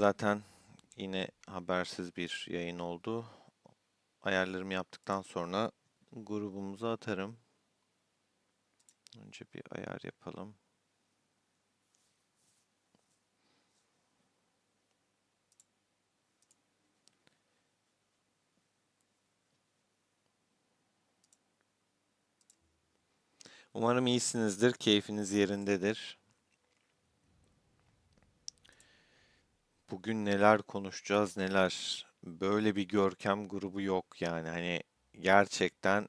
Zaten yine habersiz bir yayın oldu. Ayarlarımı yaptıktan sonra grubumuza atarım. Önce bir ayar yapalım. Umarım iyisinizdir, keyfiniz yerindedir. Bugün neler konuşacağız, neler. Böyle bir görkem grubu yok yani. Hani gerçekten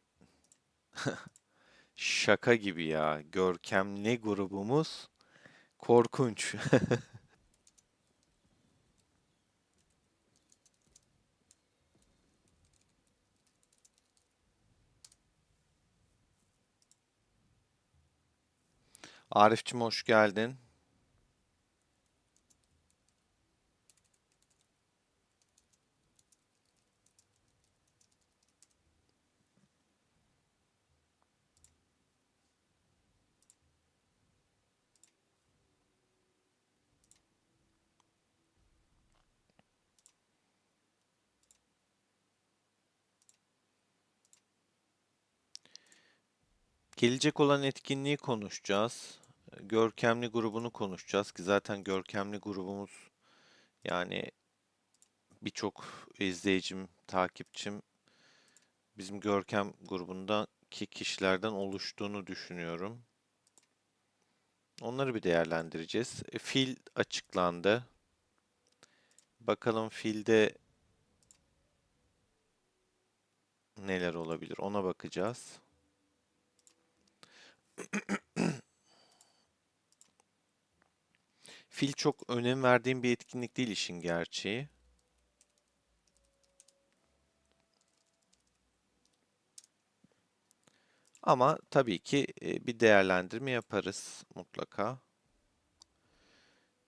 şaka gibi ya. Görkemli grubumuz korkunç. Arifçim hoş geldin. Gelecek olan etkinliği konuşacağız. Görkemli grubunu konuşacağız ki zaten görkemli grubumuz yani birçok izleyicim, takipçim bizim görkem grubundaki kişilerden oluştuğunu düşünüyorum. Onları bir değerlendireceğiz. Fil açıklandı. Bakalım filde neler olabilir ona bakacağız. Fil çok önem verdiğim bir etkinlik değil işin gerçeği. Ama tabii ki bir değerlendirme yaparız mutlaka.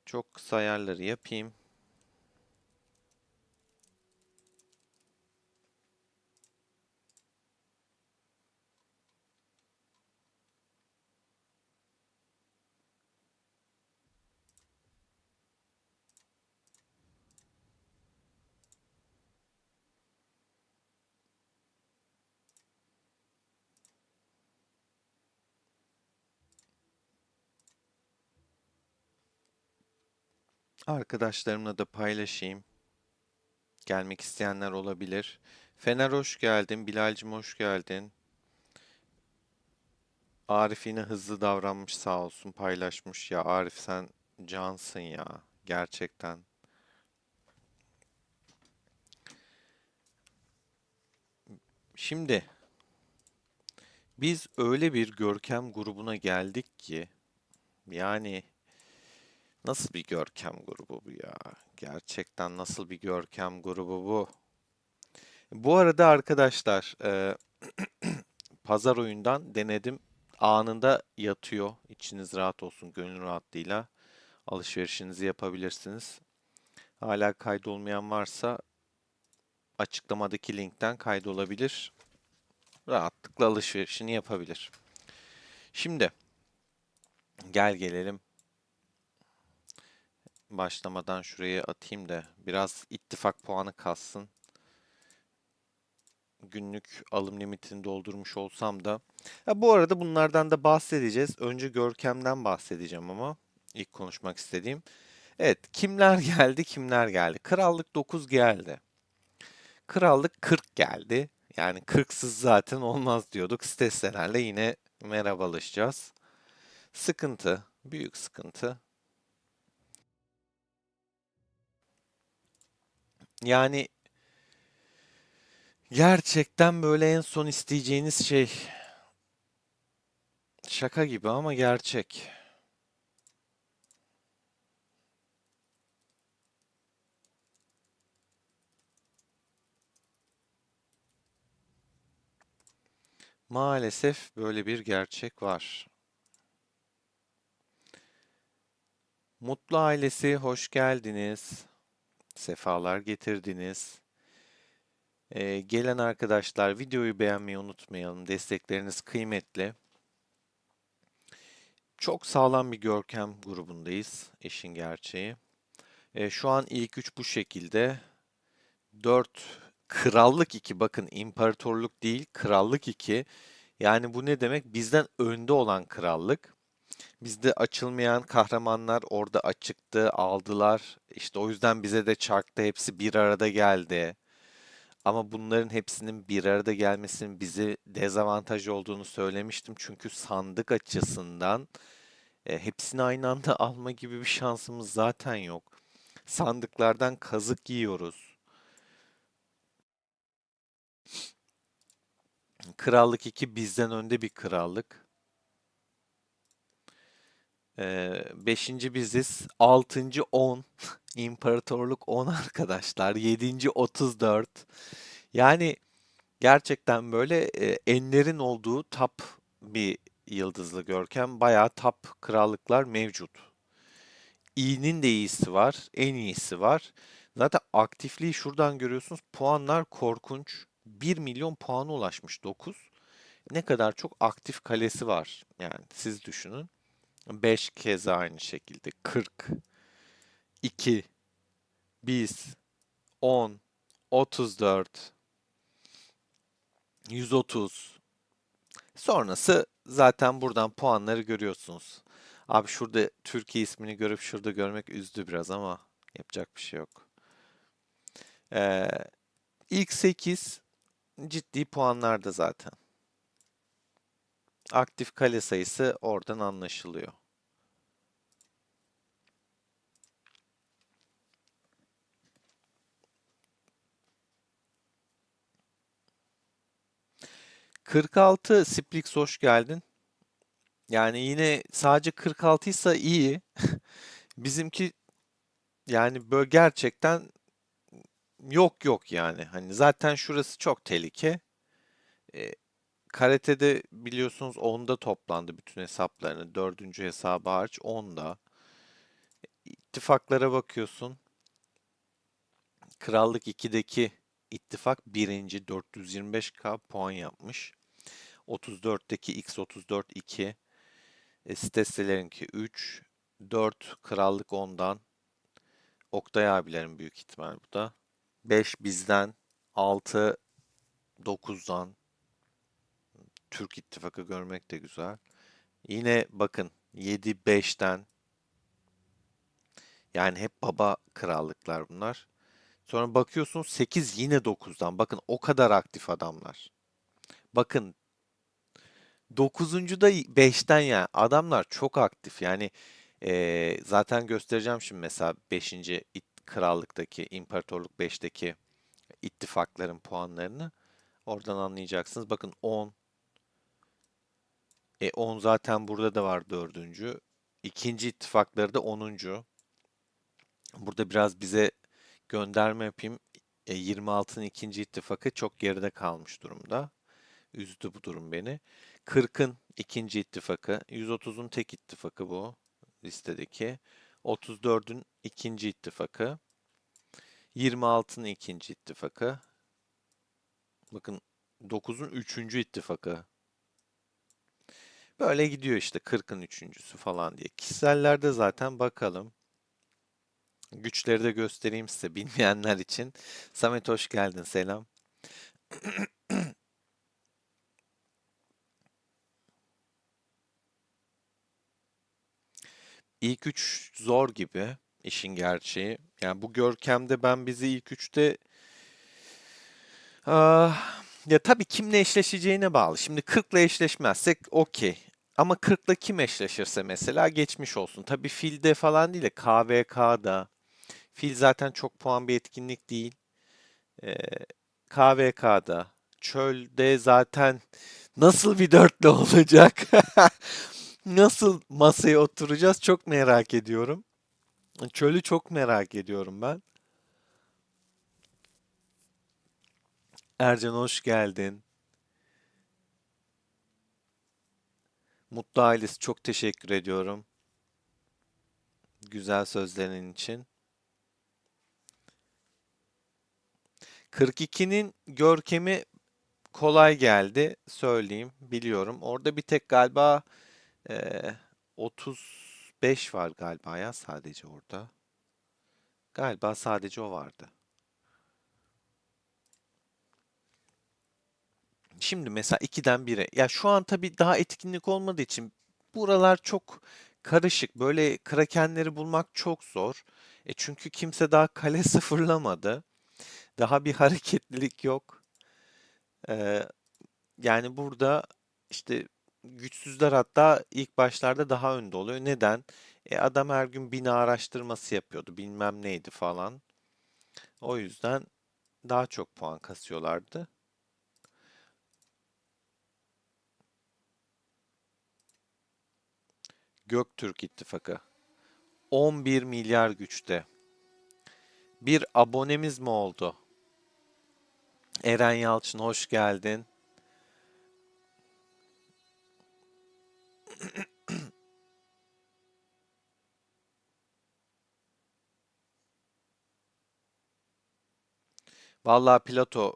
Çok kısa ayarları yapayım. Arkadaşlarımla da paylaşayım. Gelmek isteyenler olabilir. Fener hoş geldin. Bilal'cim hoş geldin. Arif yine hızlı davranmış sağ olsun paylaşmış. Ya Arif sen cansın ya. Gerçekten. Şimdi biz öyle bir görkem grubuna geldik ki yani nasıl bir görkem grubu bu ya? Gerçekten nasıl bir görkem grubu bu? Bu arada arkadaşlar pazar oyundan denedim. Anında yatıyor. İçiniz rahat olsun, gönül rahatlığıyla alışverişinizi yapabilirsiniz. Hala kaydolmayan varsa açıklamadaki linkten kaydolabilir. Rahatlıkla alışverişini yapabilir. Şimdi gel gelelim. Başlamadan şuraya atayım da biraz ittifak puanı kalsın. Günlük alım limitini doldurmuş olsam da. Ha, bu arada bunlardan da bahsedeceğiz. Önce Görkem'den bahsedeceğim ama ilk konuşmak istediğim. Evet, kimler geldi, kimler geldi? Krallık 9 geldi. Krallık 40 geldi. Yani 40'sız zaten olmaz diyorduk. Siteslerle yine merhabalaşacağız. Sıkıntı, büyük sıkıntı. Yani gerçekten böyle en son isteyeceğiniz şey şaka gibi ama gerçek. Maalesef böyle bir gerçek var. Mutlu ailesi hoş geldiniz. Sefalar getirdiniz. Gelen arkadaşlar videoyu beğenmeyi unutmayalım. Destekleriniz kıymetli. Çok sağlam bir görkem grubundayız, işin gerçeği. Şu an ilk 3 bu şekilde. 4 krallık 2, bakın imparatorluk değil krallık 2. Yani bu ne demek? Bizden önde olan krallık. Bizde açılmayan kahramanlar orada açıktı, aldılar. İşte o yüzden bize de çarkta hepsi bir arada geldi. Ama bunların hepsinin bir arada gelmesinin bize dezavantaj olduğunu söylemiştim. Çünkü sandık açısından hepsini aynı anda alma gibi bir şansımız zaten yok. Sandıklardan kazık yiyoruz. Krallık 2 bizden önde bir krallık. Beşinci biziz. Altıncı 10. İmparatorluk 10 arkadaşlar. Yedinci 34. Yani gerçekten böyle enlerin olduğu top bir yıldızlı görkem. Bayağı top krallıklar mevcut. İyinin de iyisi var, en iyisi var. Zaten aktifliği şuradan görüyorsunuz. Puanlar korkunç. 1 milyon puana ulaşmış 9. Ne kadar çok aktif kalesi var. Yani siz düşünün. 5 kez aynı şekilde. 40, 2, 100, 10, 34, 130. Sonrası zaten buradan puanları görüyorsunuz. Abi şurada Türkiye ismini görüp şurada görmek üzdü biraz ama yapacak bir şey yok. Ee, ilk 8 ciddi puanlarda zaten. Aktif kale sayısı oradan anlaşılıyor. ...46 Splix hoş geldin. Yani yine sadece 46 ise iyi. Bizimki yani böyle gerçekten yok yok yani. Hani zaten şurası çok tehlike. E, Karate'de biliyorsunuz 10'da toplandı bütün hesaplarını. Dördüncü hesabı hariç 10'da. İttifaklara bakıyorsun. Krallık 2'deki ittifak birinci 425k puan yapmış. 34'teki X34 2. Stesselerinki 3. 4 Krallık 10'dan. Oktay abilerin büyük ihtimal bu da. 5 bizden. 6 9'dan. Türk ittifakı görmek de güzel. Yine bakın 7 5'ten. Yani hep baba krallıklar bunlar. Sonra bakıyorsun 8 yine 9'dan. Bakın o kadar aktif adamlar. Bakın 9'uncu da 5'ten yani. Adamlar çok aktif. Yani zaten göstereceğim şimdi mesela 5. krallıktaki, imparatorluk 5'teki ittifakların puanlarını. Oradan anlayacaksınız. Bakın 10. 10 zaten burada da var dördüncü. İkinci ittifakları da 10'uncu. Burada biraz bize gönderme yapayım. 26'nın ikinci ittifakı çok geride kalmış durumda. Üzdü bu durum beni. 40'ın ikinci ittifakı, 130'un tek ittifakı bu listedeki. 34'ün ikinci ittifakı, 26'nın ikinci ittifakı. Bakın 9'un üçüncü ittifakı. Böyle gidiyor işte 40'ın üçüncüsü falan diye. Kişisellerde zaten bakalım. Güçleri de göstereyim size bilmeyenler için. Samet hoş geldin, selam. İlk üç zor gibi işin gerçeği. Yani bu görkemde ben bizi ilk üçte ya tabii kimle eşleşeceğine bağlı. Şimdi 40'la eşleşmezsek okey. Ama 40'la kim eşleşirse mesela geçmiş olsun. Tabii filde falan değil de KVK'da. Fil zaten çok puan bir etkinlik değil. Ee, KVK'da. Çölde zaten nasıl bir dörtlü olacak? Nasıl masaya oturacağız çok merak ediyorum. Çölü çok merak ediyorum ben. Ercan hoş geldin. Mutlu ailesi çok teşekkür ediyorum. Güzel sözlerin için. 42'nin görkemi kolay geldi söyleyeyim biliyorum. Orada bir tek galiba 35 var galiba ya sadece orada. Galiba sadece o vardı. Şimdi mesela 2'den 1'e. Ya şu an tabii daha etkinlik olmadığı için buralar çok karışık. Böyle krakenleri bulmak çok zor. Çünkü kimse daha kale sıfırlamadı. Daha bir hareketlilik yok. E, Yani burada işte güçsüzler hatta ilk başlarda daha önde oluyor. Neden? Adam her gün bina araştırması yapıyordu. Bilmem neydi falan. O yüzden daha çok puan kasıyorlardı. Göktürk İttifakı 11 milyar güçte. Bir abonemiz mi oldu? Eren Yalçın hoş geldin. Vallahi Plato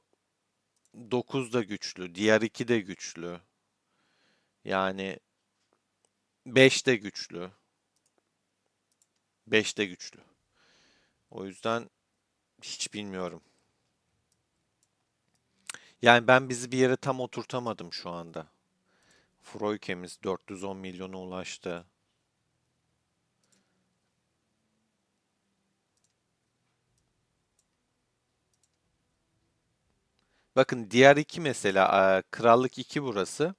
9 da güçlü, diğer 2 de güçlü. Yani 5 de güçlü. 5 de güçlü. O yüzden hiç bilmiyorum. Yani ben bizi bir yere tam oturtamadım şu anda. Froykemiz 410 milyona ulaştı. Bakın diğer iki mesela Krallık 2 burası.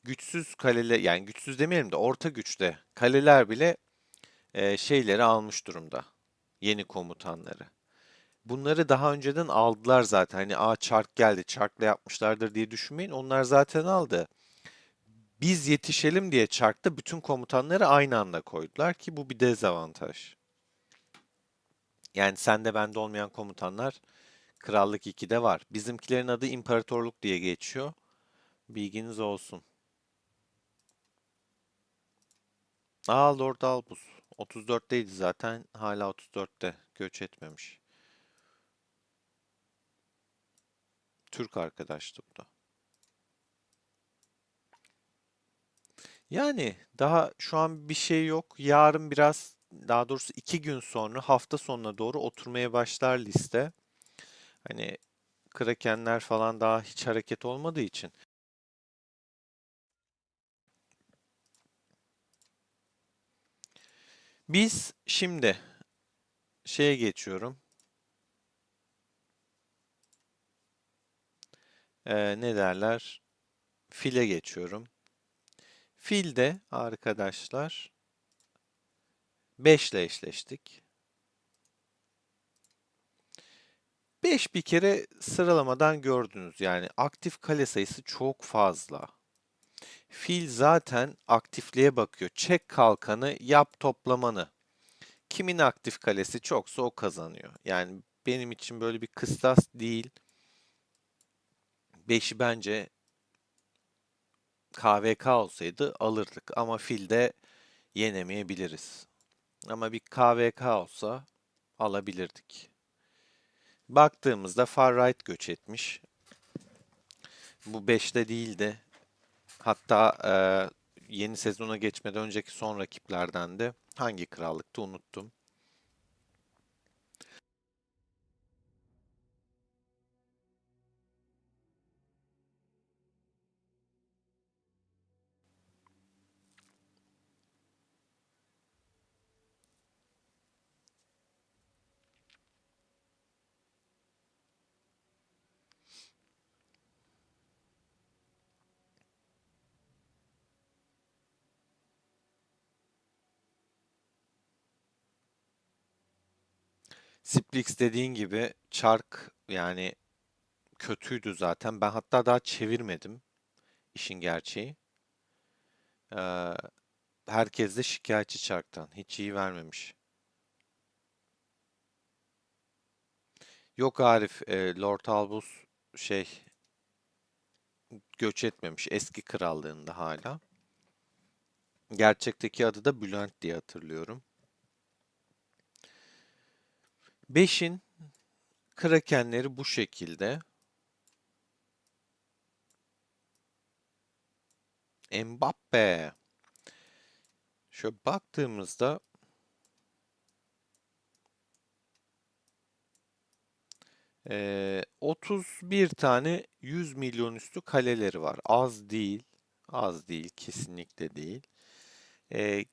Güçsüz kaleler yani güçsüz demeyelim de orta güçte kaleler bile şeyleri almış durumda. Yeni komutanları. Bunları daha önceden aldılar zaten. Hani çark geldi, çarkla yapmışlardır diye düşünmeyin. Onlar zaten aldı. Biz yetişelim diye çarkta bütün komutanları aynı anda koydular ki bu bir dezavantaj. Yani sende bende olmayan komutanlar Krallık 2'de var. Bizimkilerin adı İmparatorluk diye geçiyor. Bilginiz olsun. Lord Albus. 34'teydi zaten. Hala 34'te. Göç etmemiş. Türk arkadaştı bu da. Yani daha şu an bir şey yok. Yarın biraz daha doğrusu 2 gün sonra hafta sonuna doğru oturmaya başlar liste. Hani Krakenler falan daha hiç hareket olmadığı için. Biz şimdi şeye geçiyorum. Ne derler? File geçiyorum. Filde arkadaşlar 5 ile eşleştik. 5 bir kere sıralamadan gördünüz. Yani aktif kale sayısı çok fazla. Fil zaten aktifliğe bakıyor. Çek kalkanı, yap toplamanı. Kimin aktif kalesi çoksa o kazanıyor. Yani benim için böyle bir kıstas değil. 5'i bence KVK olsaydı alırdık ama filde yenemeyebiliriz. Ama bir KVK olsa alabilirdik. Baktığımızda Far Right göç etmiş. Bu 5'te değildi. Hatta yeni sezona geçmeden önceki son rakiplerden de hangi krallıktı unuttum. Splix dediğin gibi çark yani kötüydü zaten. Ben hatta daha çevirmedim işin gerçeği. Ee, Herkes de şikayetçi çarktan. Hiç iyi vermemiş. Yok Arif, Lord Albus şey göç etmemiş eski krallığında hala. Gerçekteki adı da Bülent diye hatırlıyorum. 5'in krakenleri bu şekilde. Mbappe. Şöyle baktığımızda 31 tane 100 milyon üstü kaleleri var. Az değil. Az değil. Kesinlikle değil.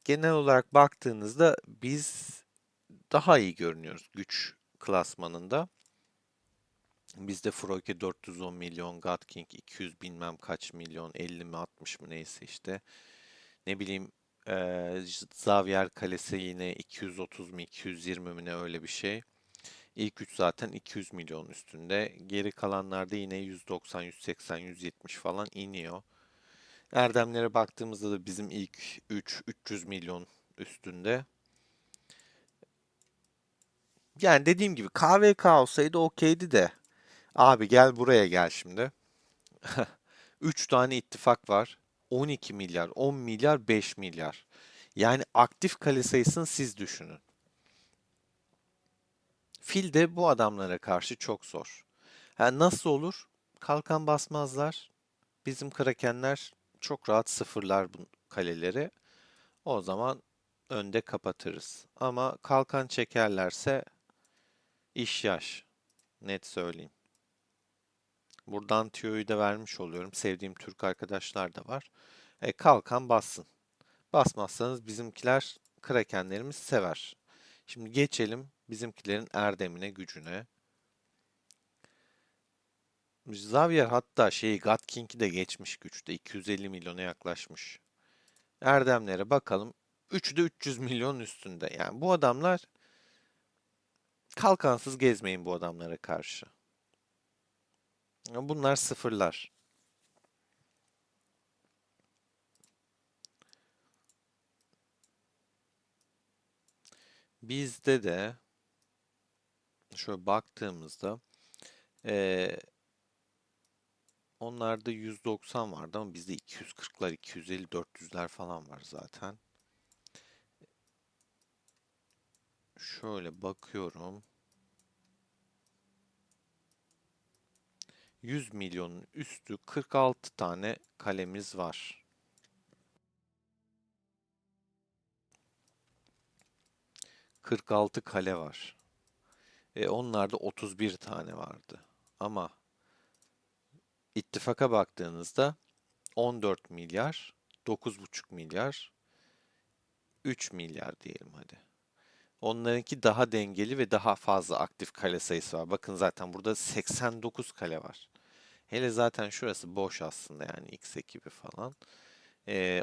Genel olarak baktığınızda biz daha iyi görünüyoruz güç klasmanında. Bizde Froke 410 milyon, God King 200 bilmem kaç milyon, 50 mi 60 mı neyse işte. Ne bileyim Xavier Kalesi yine 230 mu 220 mi ne öyle bir şey. İlk 3 zaten 200 milyon üstünde. Geri kalanlarda yine 190, 180, 170 falan iniyor. Erdemlere baktığımızda da bizim ilk 3 300 milyon üstünde. Yani dediğim gibi KVK olsaydı okeydi de. Abi gel buraya gel şimdi. 3 tane ittifak var. 12 milyar, 10 milyar, 5 milyar. Yani aktif kale sayısını siz düşünün. Fil de bu adamlara karşı çok zor. Ha, nasıl olur? Kalkan basmazlar. Bizim krakenler çok rahat sıfırlar bu kaleleri. O zaman önde kapatırız. Ama kalkan çekerlerse iş yaş. Net söyleyeyim. Buradan tüyoyu da vermiş oluyorum. Sevdiğim Türk arkadaşlar da var. Kalkan bassın. Basmazsanız bizimkiler krakenlerimiz sever. Şimdi geçelim bizimkilerin erdemine, gücüne. Xavier hatta God King'i de geçmiş güçte. 250 milyona yaklaşmış. Erdemlere bakalım. Üçü de 300 milyon üstünde. Yani bu adamlar kalkansız gezmeyin bu adamlara karşı. Bunlar sıfırlar. Bizde de şöyle baktığımızda eee onlarda 190 vardı ama bizde 240'lar, 250, 400'ler falan var zaten. Şöyle bakıyorum. 100 milyonun üstü 46 tane kalemiz var. 46 kale var. Onlarda 31 tane vardı. Ama ittifaka baktığınızda 14 milyar, 9,5 milyar, 3 milyar diyelim hadi. Onlarınki daha dengeli ve daha fazla aktif kale sayısı var. Bakın zaten burada 89 kale var. Hele zaten şurası boş aslında yani X ekibi falan.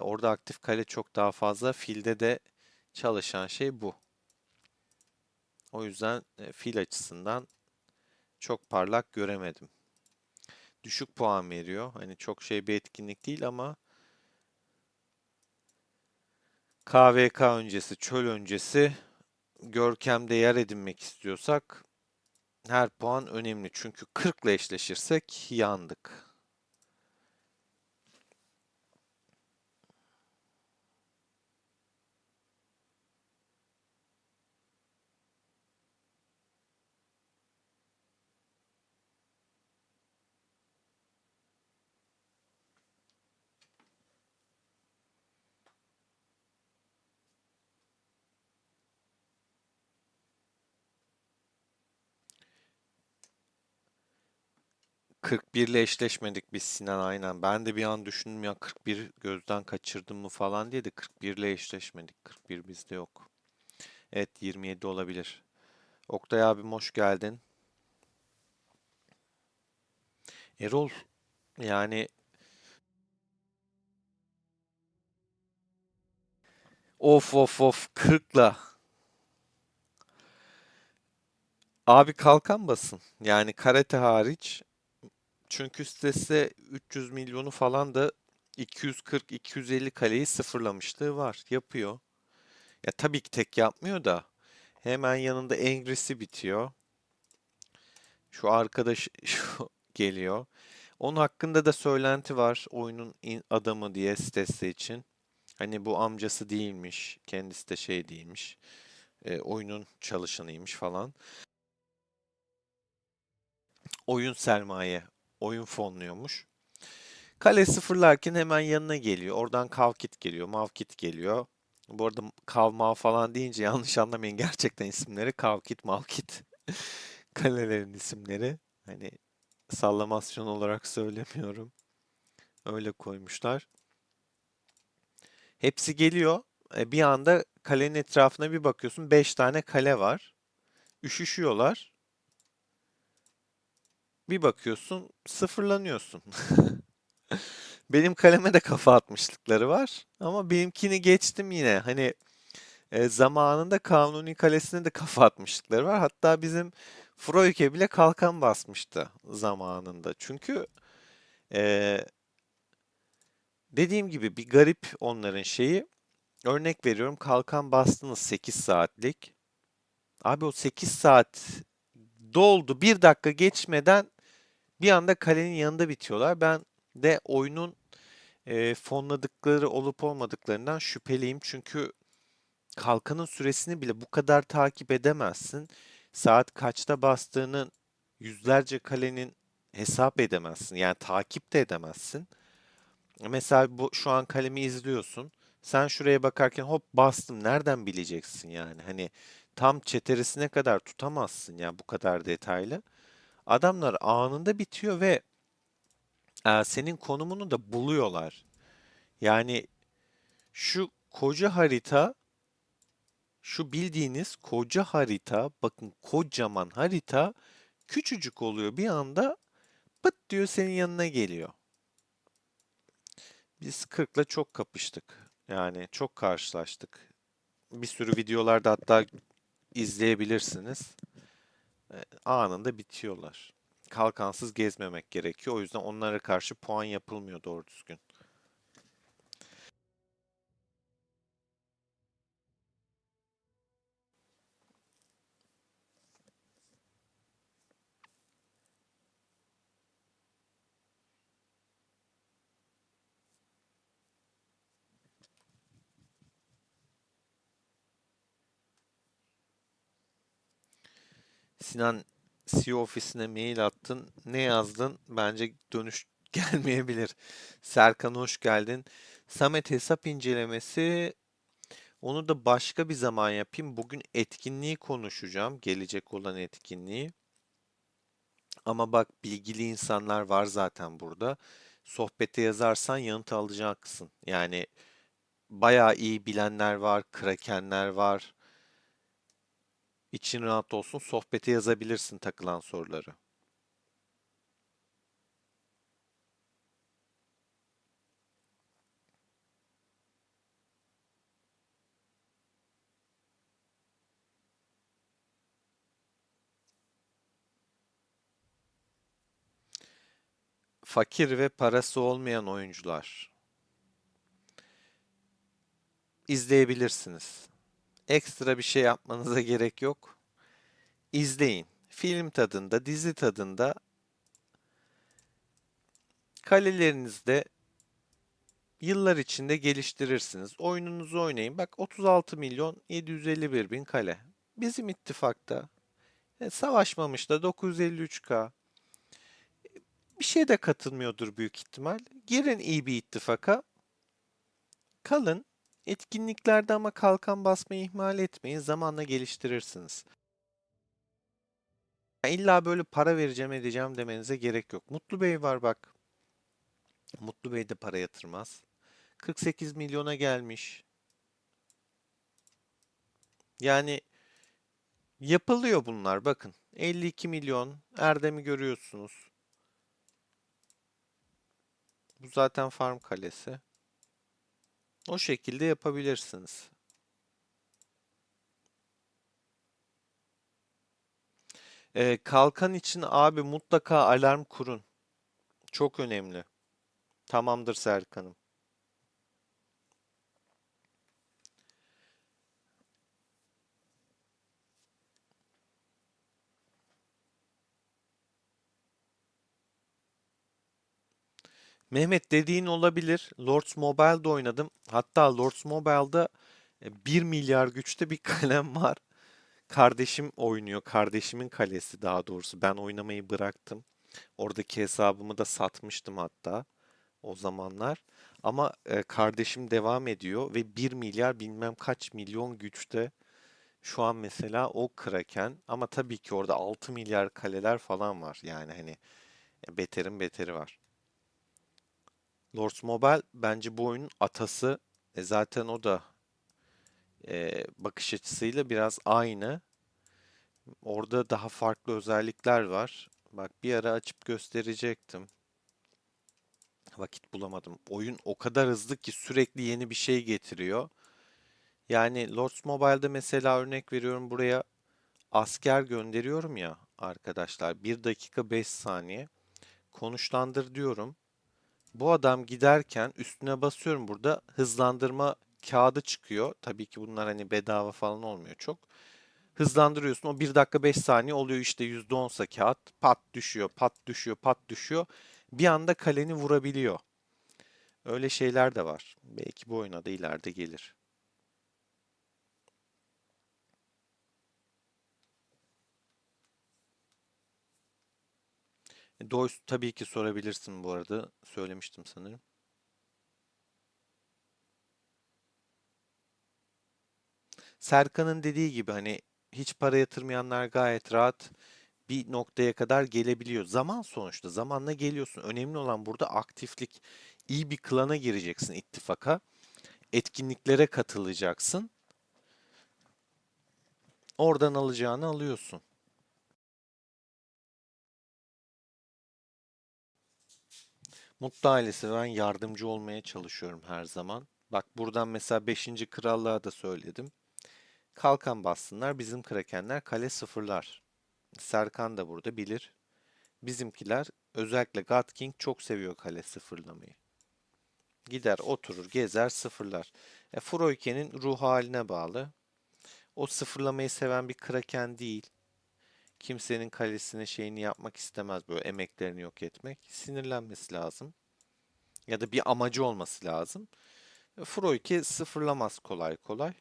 Orada aktif kale çok daha fazla. Filde de çalışan şey bu. O yüzden fil açısından çok parlak göremedim. Düşük puan veriyor. Hani çok bir etkinlik değil ama KVK öncesi, çöl öncesi görkemde yer edinmek istiyorsak her puan önemli. Çünkü 40 ile eşleşirsek yandık. 41 ile eşleşmedik biz Sinan aynen. Ben de bir an düşündüm ya 41 gözden kaçırdım mı falan diye de 41 ile eşleşmedik. 41 bizde yok. Evet 27 olabilir. Oktay abim hoş geldin. Erol yani of of of 40'la. Abi kalkan basın. Yani karate hariç. Çünkü sitesi 300 milyonu falan da 240-250 kaleyi sıfırlamışlığı var. Yapıyor. Ya tabii ki tek yapmıyor da hemen yanında Angry'si bitiyor. Şu arkadaş şu geliyor. Onun hakkında da söylenti var. Oyunun adamı diye sitesi için. Hani bu amcası değilmiş. Kendisi de değilmiş. Oyunun çalışanıymış falan. Oyun sermaye. Oyun fonluyormuş. Kale sıfırlarken hemen yanına geliyor. Oradan Kavkit geliyor, Mavkit geliyor. Bu arada Kav Mav falan deyince yanlış anlamayın gerçekten isimleri Kavkit, Mavkit. Kalelerin isimleri. Hani sallamasyon olarak söylemiyorum. Öyle koymuşlar. Hepsi geliyor. Bir anda kalenin etrafına bir bakıyorsun. 5 tane kale var. Üşüşüyorlar. Bir bakıyorsun sıfırlanıyorsun. Benim kaleme de kafa atmışlıkları var. Ama benimkini geçtim yine. Hani zamanında Kanuni Kalesi'ne de kafa atmışlıkları var. Hatta bizim Froyke bile kalkan basmıştı zamanında. Çünkü e, dediğim gibi bir garip onların şeyi. Örnek veriyorum, kalkan bastınız 8 saatlik. Abi o 8 saat doldu. Bir dakika geçmeden bir anda kalenin yanında bitiyorlar. Ben de oyunun fonladıkları olup olmadıklarından şüpheliyim. Çünkü kalkanın süresini bile bu kadar takip edemezsin. Saat kaçta bastığının yüzlerce kalenin hesap edemezsin. Yani takip de edemezsin. Mesela bu şu an kalemi izliyorsun. Sen şuraya bakarken hop bastım. Nereden bileceksin yani? Hani tam çeteresine kadar tutamazsın ya bu kadar detaylı. Adamlar anında bitiyor ve senin konumunu da buluyorlar. Yani şu koca harita, şu bildiğiniz koca harita, bakın kocaman harita küçücük oluyor. Bir anda pıt diyor senin yanına geliyor. Biz 40'la çok kapıştık. Yani çok karşılaştık. Bir sürü videolarda hatta izleyebilirsiniz. Anında bitiyorlar. Kalkansız gezmemek gerekiyor. O yüzden onlara karşı puan yapılmıyor doğru düzgün. Sinan, CEO ofisine mail attın. Ne yazdın? Bence dönüş gelmeyebilir. Serkan hoş geldin. Samet hesap incelemesi. Onu da başka bir zaman yapayım. Bugün etkinliği konuşacağım. Gelecek olan etkinliği. Ama bak bilgili insanlar var zaten burada. Sohbete yazarsan yanıt alacaksın. Yani bayağı iyi bilenler var, krakenler var. İçin rahat olsun. Sohbete yazabilirsin takılan soruları. Fakir ve parası olmayan oyuncular izleyebilirsiniz. Ekstra bir şey yapmanıza gerek yok. İzleyin. Film tadında, dizi tadında kalelerinizde yıllar içinde geliştirirsiniz. Oyununuzu oynayın. Bak 36 milyon 751 bin kale. Bizim ittifakta. Savaşmamış da 953K. Bir şey de katılmıyordur büyük ihtimal. Girin iyi bir ittifaka. Kalın. Etkinliklerde ama kalkan basmayı ihmal etmeyin. Zamanla geliştirirsiniz. İlla böyle para vereceğim edeceğim demenize gerek yok. Mutlu Bey var bak. Mutlu Bey de para yatırmaz. 48 milyona gelmiş. Yani yapılıyor bunlar bakın. 52 milyon. Erdem'i görüyorsunuz. Bu zaten farm kalesi. O şekilde yapabilirsiniz. Kalkan için abi mutlaka alarm kurun. Çok önemli. Tamamdır Serkan'ım. Mehmet dediğin olabilir. Lords Mobile'da oynadım. Hatta Lords Mobile'da 1 milyar güçte bir kalem var. Kardeşim oynuyor. Kardeşimin kalesi daha doğrusu. Ben oynamayı bıraktım. Oradaki hesabımı da satmıştım hatta o zamanlar. Ama kardeşim devam ediyor ve 1 milyar bilmem kaç milyon güçte. Şu an mesela o Kraken ama tabii ki orada 6 milyar kaleler falan var. Yani hani beterin beteri var. Lords Mobile bence bu oyunun atası. Zaten o da bakış açısıyla biraz aynı. Orada daha farklı özellikler var. Bak bir ara açıp gösterecektim. Vakit bulamadım. Oyun o kadar hızlı ki sürekli yeni bir şey getiriyor. Yani Lords Mobile'da mesela örnek veriyorum buraya asker gönderiyorum ya arkadaşlar. 1 dakika 5 saniye. Konuşlandır diyorum. Bu adam giderken üstüne basıyorum burada hızlandırma kağıdı çıkıyor. Tabii ki bunlar hani bedava falan olmuyor çok. Hızlandırıyorsun o 1 dakika 5 saniye oluyor işte %10'sa kağıt pat düşüyor pat düşüyor pat düşüyor. Bir anda kaleni vurabiliyor. Öyle şeyler de var. Belki bu oyuna da ileride gelir. Doys tabii ki sorabilirsin bu arada. Söylemiştim sanırım. Serkan'ın dediği gibi hani hiç para yatırmayanlar gayet rahat bir noktaya kadar gelebiliyor. Zaman sonuçta zamanla geliyorsun. Önemli olan burada aktiflik. İyi bir klana gireceksin ittifaka. Etkinliklere katılacaksın. Oradan alacağını alıyorsun. Mutlu ailesi ben yardımcı olmaya çalışıyorum her zaman. Bak buradan mesela beşinci krallığa da söyledim. Kalkan bassınlar bizim krakenler kale sıfırlar. Serkan da burada bilir. Bizimkiler özellikle God King çok seviyor kale sıfırlamayı. Gider oturur gezer sıfırlar. Froike'nin ruh haline bağlı. O sıfırlamayı seven bir kraken değil. Kimsenin kalesine şeyini yapmak istemez böyle emeklerini yok etmek. Sinirlenmesi lazım. Ya da bir amacı olması lazım. Froike sıfırlamaz kolay kolay.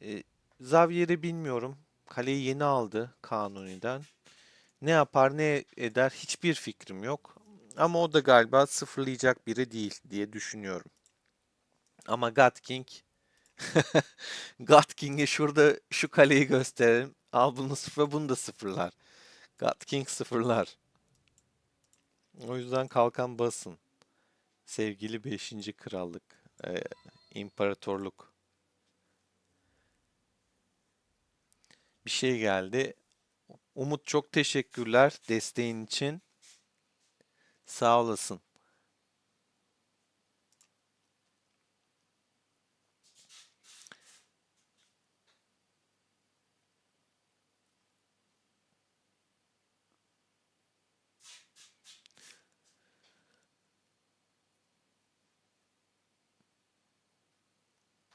E, Xavier'i bilmiyorum. Kaleyi yeni aldı Kanuni'den. Ne yapar ne eder hiçbir fikrim yok. Ama o da galiba sıfırlayacak biri değil diye düşünüyorum. Ama God King God King'e şurada şu kaleyi gösterelim. Al bunu sıfır, bunu da sıfırlar. God King sıfırlar. O yüzden kalkan basın. Sevgili beşinci krallık, imparatorluk. Bir şey geldi. Umut çok teşekkürler desteğin için. Sağ olasın.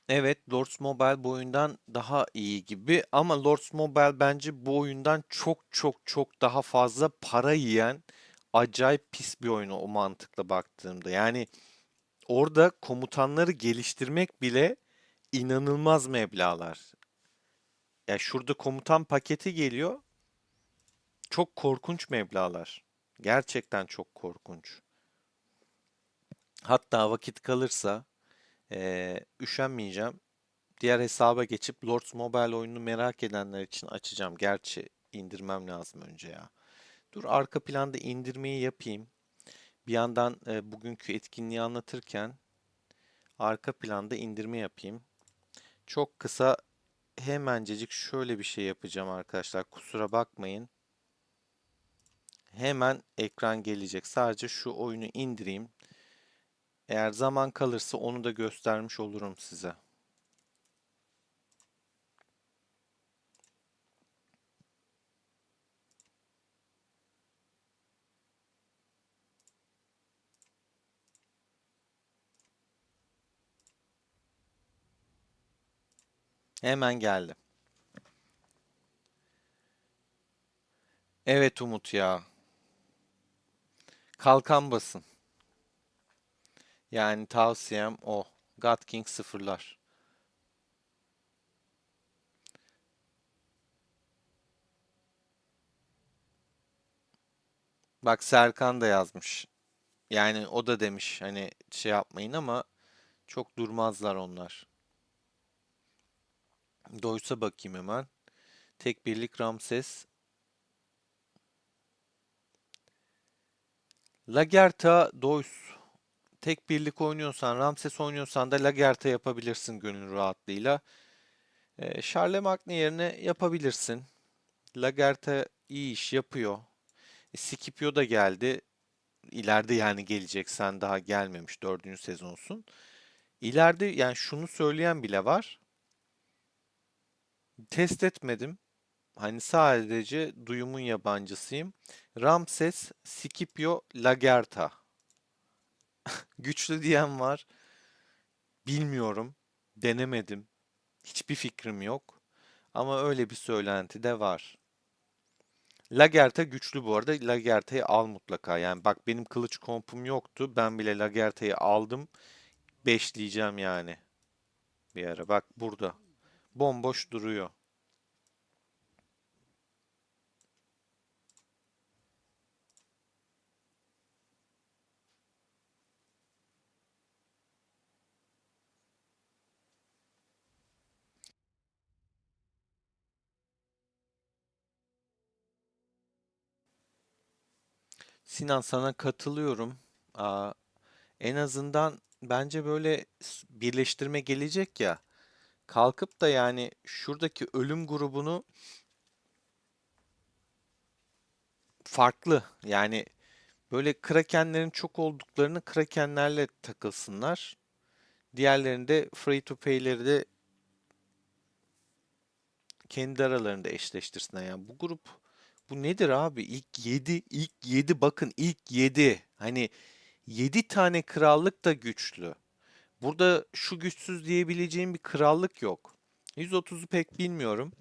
Evet, Lords Mobile bu oyundan daha iyi gibi ama Lords Mobile bence bu oyundan çok çok çok daha fazla para yiyen acayip pis bir oyunu o mantıkla baktığımda. Yani orada komutanları geliştirmek bile inanılmaz meblağlar. Ya şurada komutan paketi geliyor. Çok korkunç meblağlar. Gerçekten çok korkunç. Hatta vakit kalırsa üşenmeyeceğim. Diğer hesaba geçip Lords Mobile oyununu merak edenler için açacağım. Gerçi indirmem lazım önce ya. Dur arka planda indirmeyi yapayım. Bir yandan bugünkü etkinliği anlatırken arka planda indirme yapayım. Çok kısa hemencecik şöyle bir şey yapacağım arkadaşlar. Kusura bakmayın. Hemen ekran gelecek. Sadece şu oyunu indireyim. Eğer zaman kalırsa onu da göstermiş olurum size. Hemen geldi. Evet Umut ya. Kalkan basın. Yani tavsiyem o. God King sıfırlar. Bak Serkan da yazmış. Yani o da demiş hani şey yapmayın ama çok durmazlar onlar. Doysa bakayım hemen. Tek birlik Ramses. Lagerta, Doys. Tek birlik oynuyorsan, Ramses oynuyorsan da Lagerta yapabilirsin gönül rahatlığıyla. Charlemagne yerine yapabilirsin. Lagerta iyi iş yapıyor. Scipio da geldi. İleride yani gelecek. Sen daha gelmemiş. Dördüncü sezonsun. İleride yani şunu söyleyen bile var. Test etmedim. Hani sadece duyumun yabancısıyım. Ramses, Scipio, Lagerta. Güçlü diyen var. Bilmiyorum. Denemedim. Hiçbir fikrim yok. Ama öyle bir söylenti de var. Lagerta güçlü bu arada. Lagerta'yı al mutlaka. Yani bak benim kılıç kompum yoktu. Ben bile Lagerta'yı aldım. Beşleyeceğim yani bir ara. Bak burada. Bomboş duruyor. Sinan sana katılıyorum. Aa, en azından bence böyle birleştirme gelecek ya. Kalkıp da yani şuradaki ölüm grubunu farklı. Yani böyle krakenlerin çok olduklarını krakenlerle takılsınlar. Diğerlerinde de free to pay'leri de kendi aralarında eşleştirsinler. Yani bu grup bu nedir abi? İlk yedi bakın ilk 7. Hani 7 tane krallık da güçlü. Burada şu güçsüz diyebileceğim bir krallık yok. 130'u pek bilmiyorum.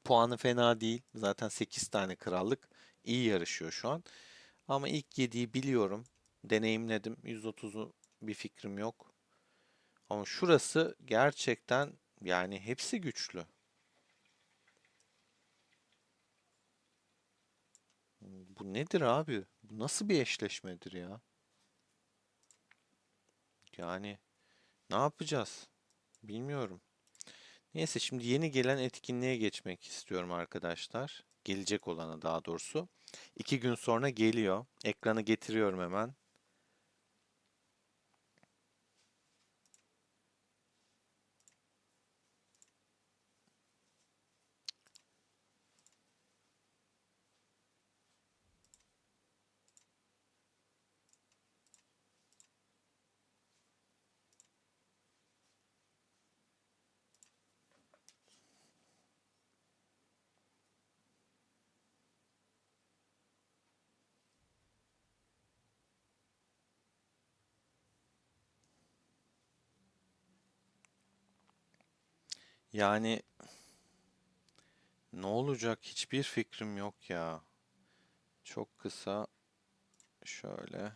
Puanı fena değil. Zaten 8 tane krallık iyi yarışıyor şu an. Ama ilk 7'yi biliyorum. Deneyimledim. 130'u bir fikrim yok. Ama şurası gerçekten yani hepsi güçlü. Bu nedir abi? Bu nasıl bir eşleşmedir ya? Yani ne yapacağız? Bilmiyorum. Neyse şimdi yeni gelen etkinliğe geçmek istiyorum arkadaşlar. Gelecek olana daha doğrusu. 2 gün sonra geliyor. Ekranı getiriyorum hemen. Yani ne olacak hiçbir fikrim yok ya. Çok kısa şöyle.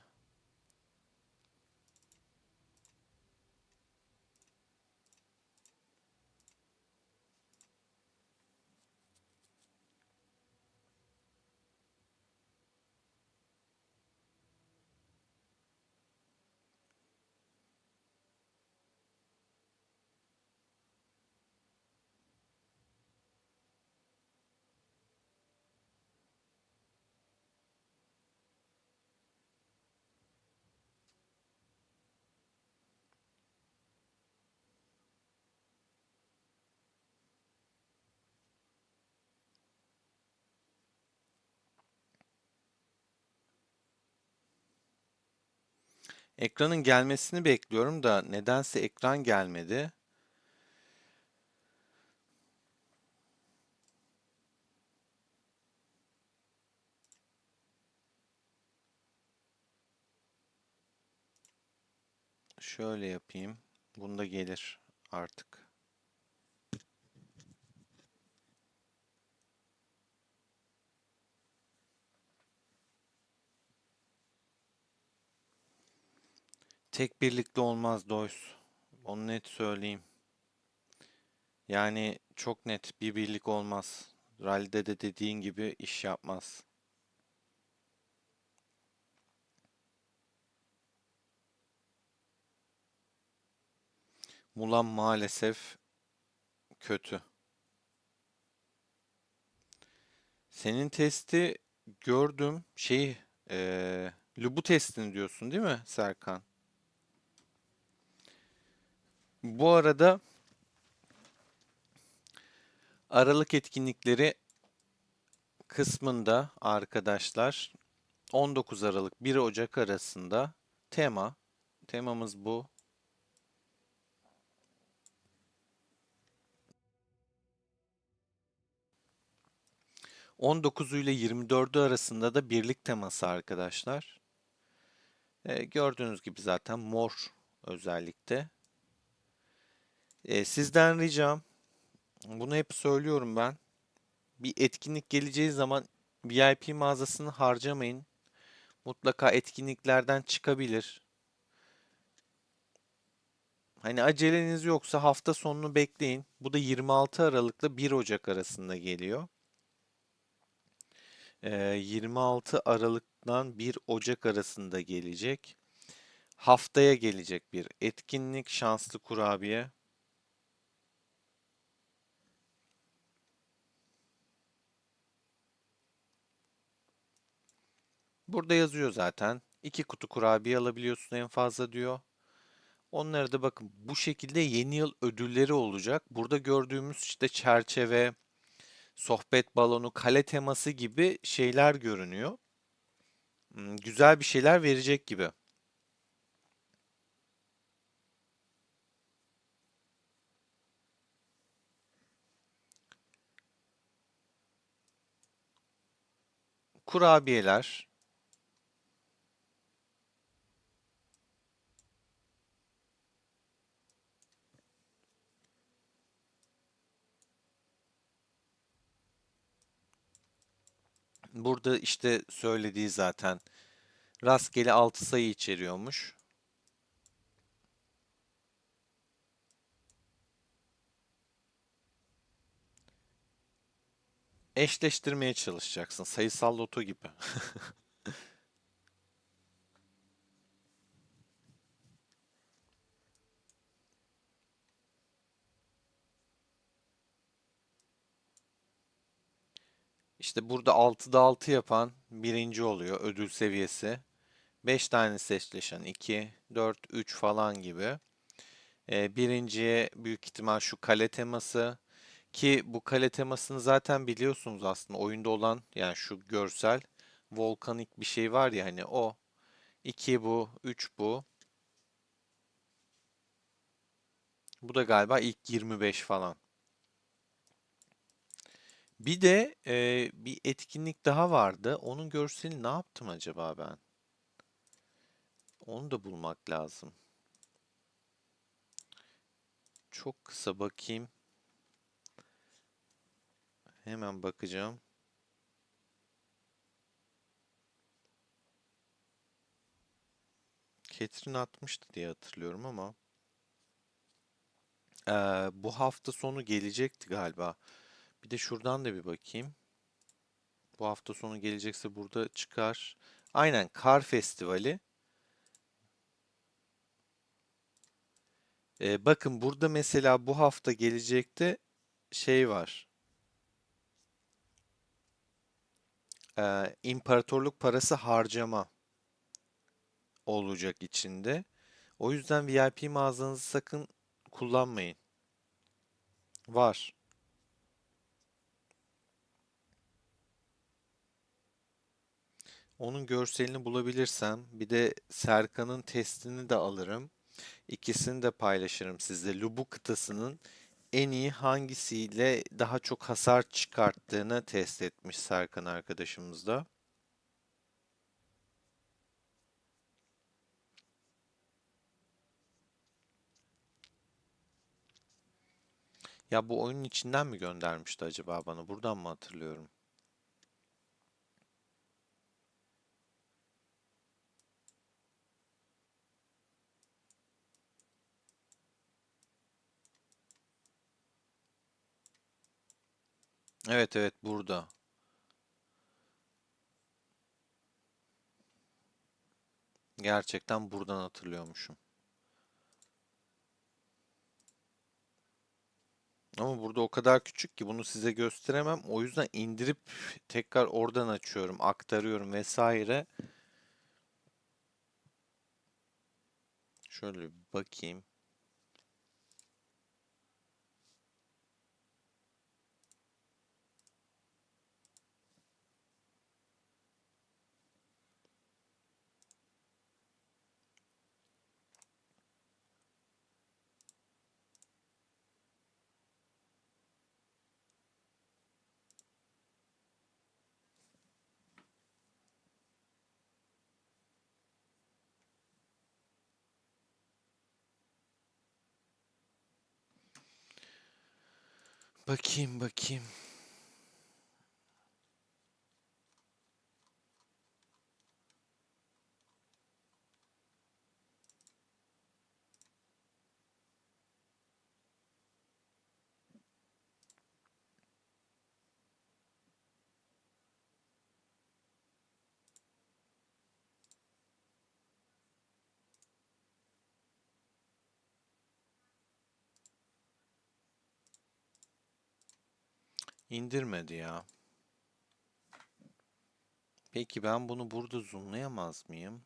Ekranın gelmesini bekliyorum da nedense ekran gelmedi. Şöyle yapayım. Bunda gelir artık. Tek birlikte olmaz Doys. Onu net söyleyeyim. Yani çok net bir birlik olmaz. Rally'de de dediğin gibi iş yapmaz. Mulan maalesef Kötü. Senin testi gördüm. Lubu testini diyorsun değil mi Serkan? Bu arada Aralık etkinlikleri kısmında arkadaşlar 19 Aralık 1 Ocak arasında temamız bu. 19'u ile 24'ü arasında da birlik teması arkadaşlar. Gördüğünüz gibi zaten mor özellikle. Sizden ricam, bunu hep söylüyorum ben. Bir etkinlik geleceği zaman VIP mağazasını harcamayın. Mutlaka etkinliklerden çıkabilir. Hani aceleniz yoksa hafta sonunu bekleyin. Bu da 26 Aralık'la 1 Ocak arasında geliyor. 26 Aralık'tan 1 Ocak arasında gelecek. Haftaya gelecek bir etkinlik, şanslı kurabiye. Burada yazıyor zaten. 2 kutu kurabiye alabiliyorsun en fazla diyor. Onları da bakın bu şekilde yeni yıl ödülleri olacak. Burada gördüğümüz işte çerçeve, sohbet balonu, kale teması gibi şeyler görünüyor. Güzel bir şeyler verecek gibi. Kurabiyeler. Burada işte söylediği zaten rastgele 6 sayı içeriyormuş. Eşleştirmeye çalışacaksın. Sayısal loto gibi. İşte burada 6'da 6 yapan birinci oluyor ödül seviyesi. 5 tane eşleşen 2, 4, 3 falan gibi. Birinciye büyük ihtimal şu kale teması ki bu kale temasını zaten biliyorsunuz aslında oyunda olan yani şu görsel volkanik bir şey var ya hani o. 2 bu, 3 bu. Bu da galiba ilk 25 falan. Bir de bir etkinlik daha vardı. Onun görselini ne yaptım acaba ben? Onu da bulmak lazım. Çok kısa bakayım. Hemen bakacağım. Catherine atmıştı diye hatırlıyorum ama bu hafta sonu gelecekti galiba. Bir de şuradan da bir bakayım. Bu hafta sonu gelecekse burada çıkar. Aynen Kar Festivali. Bakın burada mesela bu hafta gelecekte şey var. İmparatorluk parası harcama olacak içinde. O yüzden VIP mağazanızı sakın kullanmayın. Var. Onun görselini bulabilirsem bir de Serkan'ın testini de alırım. İkisini de paylaşırım sizle. Lubu kıtasının en iyi hangisiyle daha çok hasar çıkarttığını test etmiş Serkan arkadaşımız da. Ya bu oyunun içinden mi göndermişti acaba bana? Buradan mı hatırlıyorum? Evet evet burada. Gerçekten buradan hatırlıyormuşum. Ama burada o kadar küçük ki bunu size gösteremem. O yüzden indirip tekrar oradan açıyorum, aktarıyorum vesaire. Şöyle bir bakayım. Bakayım bakayım. İndirmedi ya. Peki ben bunu burada zoomlayamaz mıyım?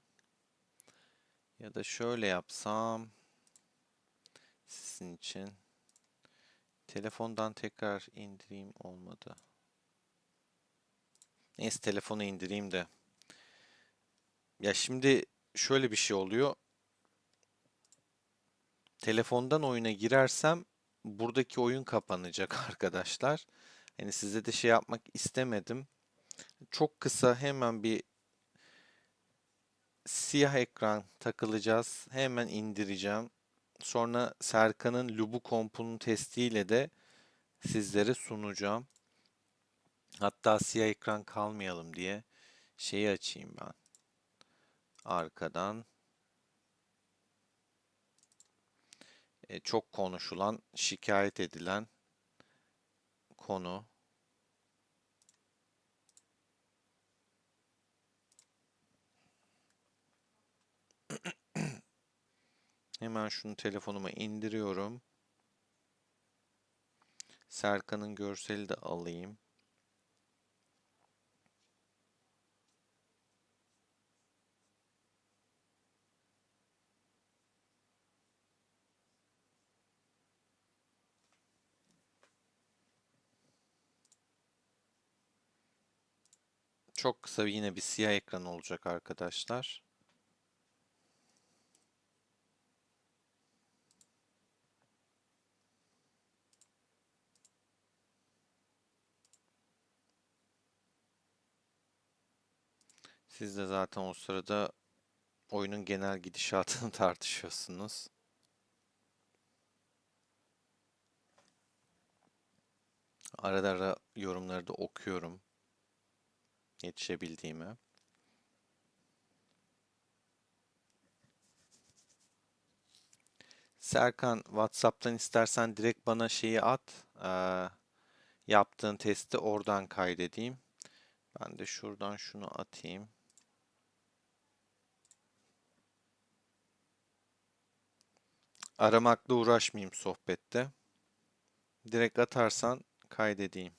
Ya da şöyle yapsam sizin için. Telefondan tekrar indireyim, olmadı. Neyse telefonu indireyim de. Ya şimdi şöyle bir şey oluyor. Telefondan oyuna girersem buradaki oyun kapanacak arkadaşlar. Hani size de şey yapmak istemedim. Çok kısa hemen bir siyah ekran takılacağız. Hemen indireceğim. Sonra Serkan'ın Lubu Comp'un testiyle de sizlere sunacağım. Hatta siyah ekran kalmayalım diye şeyi açayım ben. Arkadan çok konuşulan, şikayet edilen konu. Hemen şunu telefonuma indiriyorum. Serkan'ın görseli de alayım. Çok kısa yine bir siyah ekran olacak arkadaşlar. Siz de zaten o sırada oyunun genel gidişatını tartışıyorsunuz. Arada ara yorumları da okuyorum yetişebildiğime. Serkan, WhatsApp'tan istersen direkt bana şeyi at. Yaptığın testi oradan kaydedeyim. Ben de şuradan şunu atayım. Aramakla uğraşmayayım sohbette. Direkt atarsan kaydedeyim.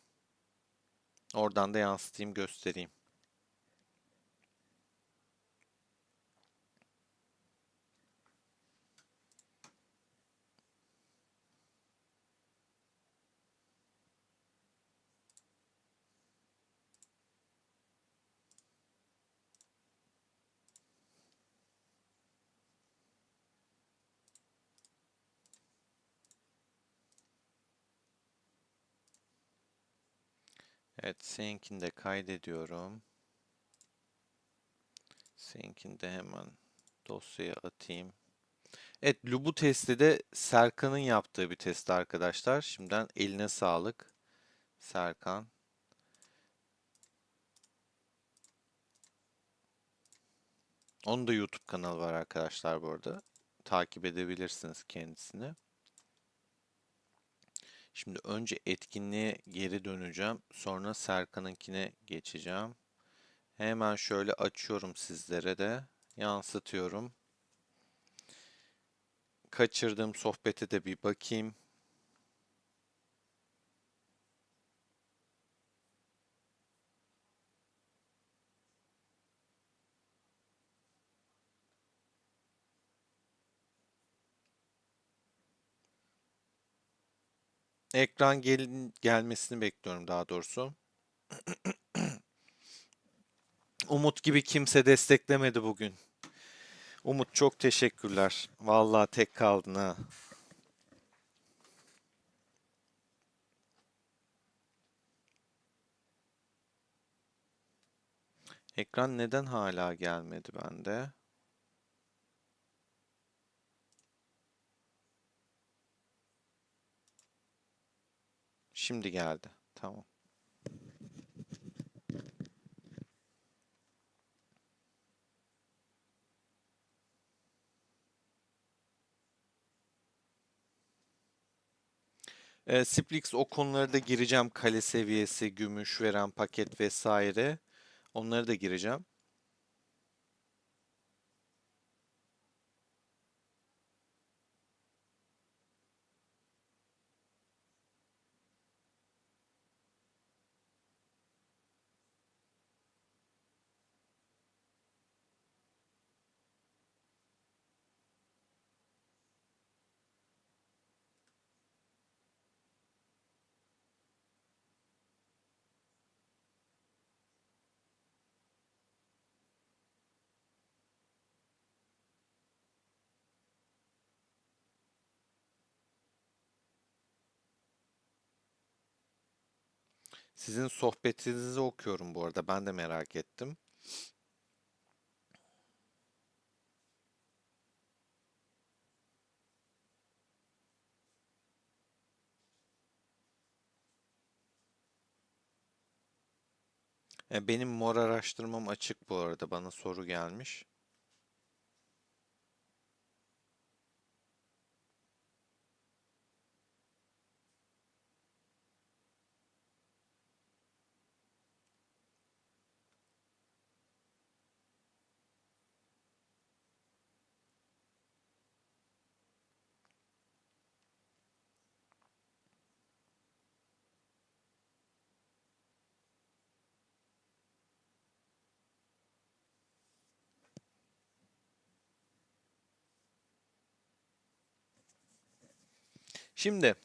Oradan da yansıtayım, göstereyim. Evet, seninkini de kaydediyorum. Seninkini de hemen dosyaya atayım. Evet, Lubu testi de Serkan'ın yaptığı bir test arkadaşlar. Şimdiden eline sağlık Serkan. Onun da YouTube kanalı var arkadaşlar bu arada. Takip edebilirsiniz kendisini. Şimdi önce etkinliğe geri döneceğim. Sonra Serkan'ınkine geçeceğim. Hemen şöyle açıyorum sizlere de. Yansıtıyorum. Kaçırdığım sohbete de bir bakayım. gelmesini bekliyorum daha doğrusu. Umut gibi kimse desteklemedi bugün. Umut çok teşekkürler. Vallahi tek kaldın ha. Ekran neden hala gelmedi bende? Şimdi geldi. Tamam. Splix o konuları da gireceğim. Kale seviyesi, gümüş veren paket vesaire. Onları da gireceğim. Sizin sohbetinizi okuyorum bu arada. Ben de merak ettim. Benim mor araştırmam açık bu arada. Bana soru gelmiş. Şimdi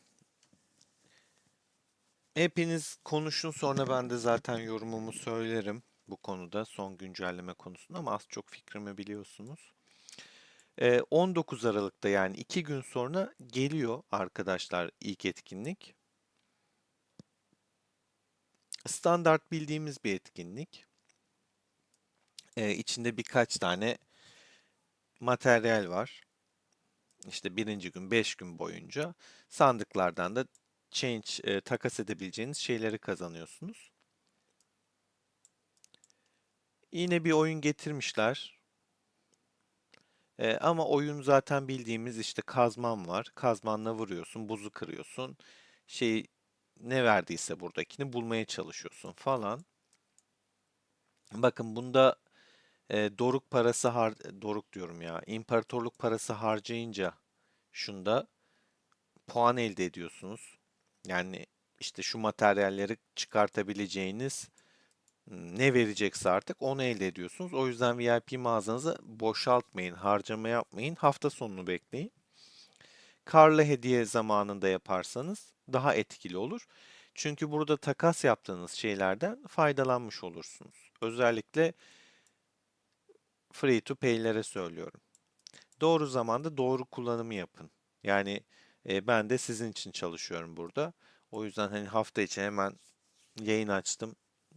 hepiniz konuşun, sonra ben de zaten yorumumu söylerim bu konuda, son güncelleme konusunda, ama az çok fikrimi biliyorsunuz. 19 Aralık'ta, yani 2 gün sonra geliyor arkadaşlar ilk etkinlik. Standart bildiğimiz bir etkinlik. İçinde birkaç tane materyal var. İşte birinci gün 5 gün boyunca sandıklardan da takas edebileceğiniz şeyleri kazanıyorsunuz. Yine bir oyun getirmişler. Ama oyun zaten bildiğimiz, işte kazman var. Kazmanla vuruyorsun, buzu kırıyorsun. Şey, ne verdiyse buradakini bulmaya çalışıyorsun falan. Bakın bunda doruk diyorum ya. İmparatorluk parası harcayınca şunda puan elde ediyorsunuz. Yani işte şu materyalleri çıkartabileceğiniz ne verecekse artık onu elde ediyorsunuz. O yüzden VIP mağazanızı boşaltmayın, harcama yapmayın. Hafta sonunu bekleyin. Karlı hediye zamanında yaparsanız daha etkili olur. Çünkü burada takas yaptığınız şeylerden faydalanmış olursunuz. Özellikle free to pay'lere söylüyorum. Doğru zamanda doğru kullanımı yapın. Yani ben de sizin için çalışıyorum burada. O yüzden hani hafta içi hemen yayın açtım.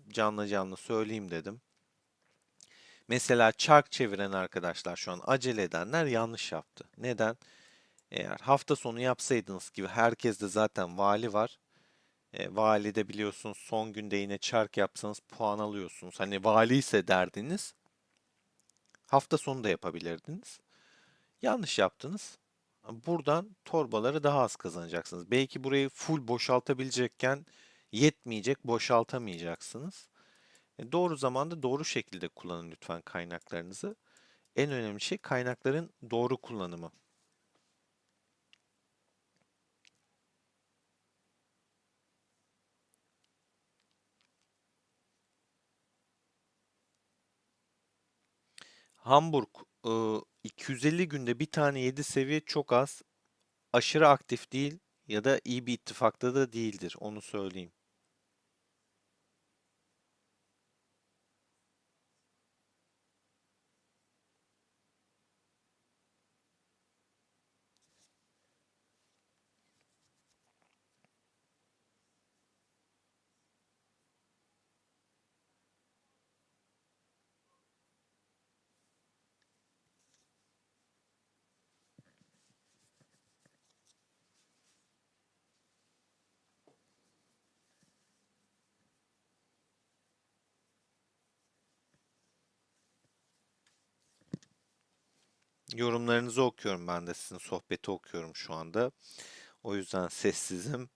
Canlı canlı söyleyeyim dedim. Mesela çark çeviren arkadaşlar, şu an acele edenler yanlış yaptı. Neden? Eğer hafta sonu yapsaydınız, gibi herkeste zaten vali var. Vali de biliyorsunuz, son günde yine çark yapsanız puan alıyorsunuz. Hani vali ise derdiniz, hafta sonu da yapabilirdiniz. Yanlış yaptınız. Buradan torbaları daha az kazanacaksınız. Belki burayı full boşaltabilecekken yetmeyecek, boşaltamayacaksınız. Doğru zamanda doğru şekilde kullanın lütfen kaynaklarınızı. En önemli şey kaynakların doğru kullanımı. Hamburg 250 günde bir tane 7 seviye çok az. Aşırı aktif değil. ya da iyi bir ittifakta da değildir. Onu söyleyeyim. Yorumlarınızı okuyorum, ben de sizin sohbeti okuyorum şu anda. O yüzden sessizim.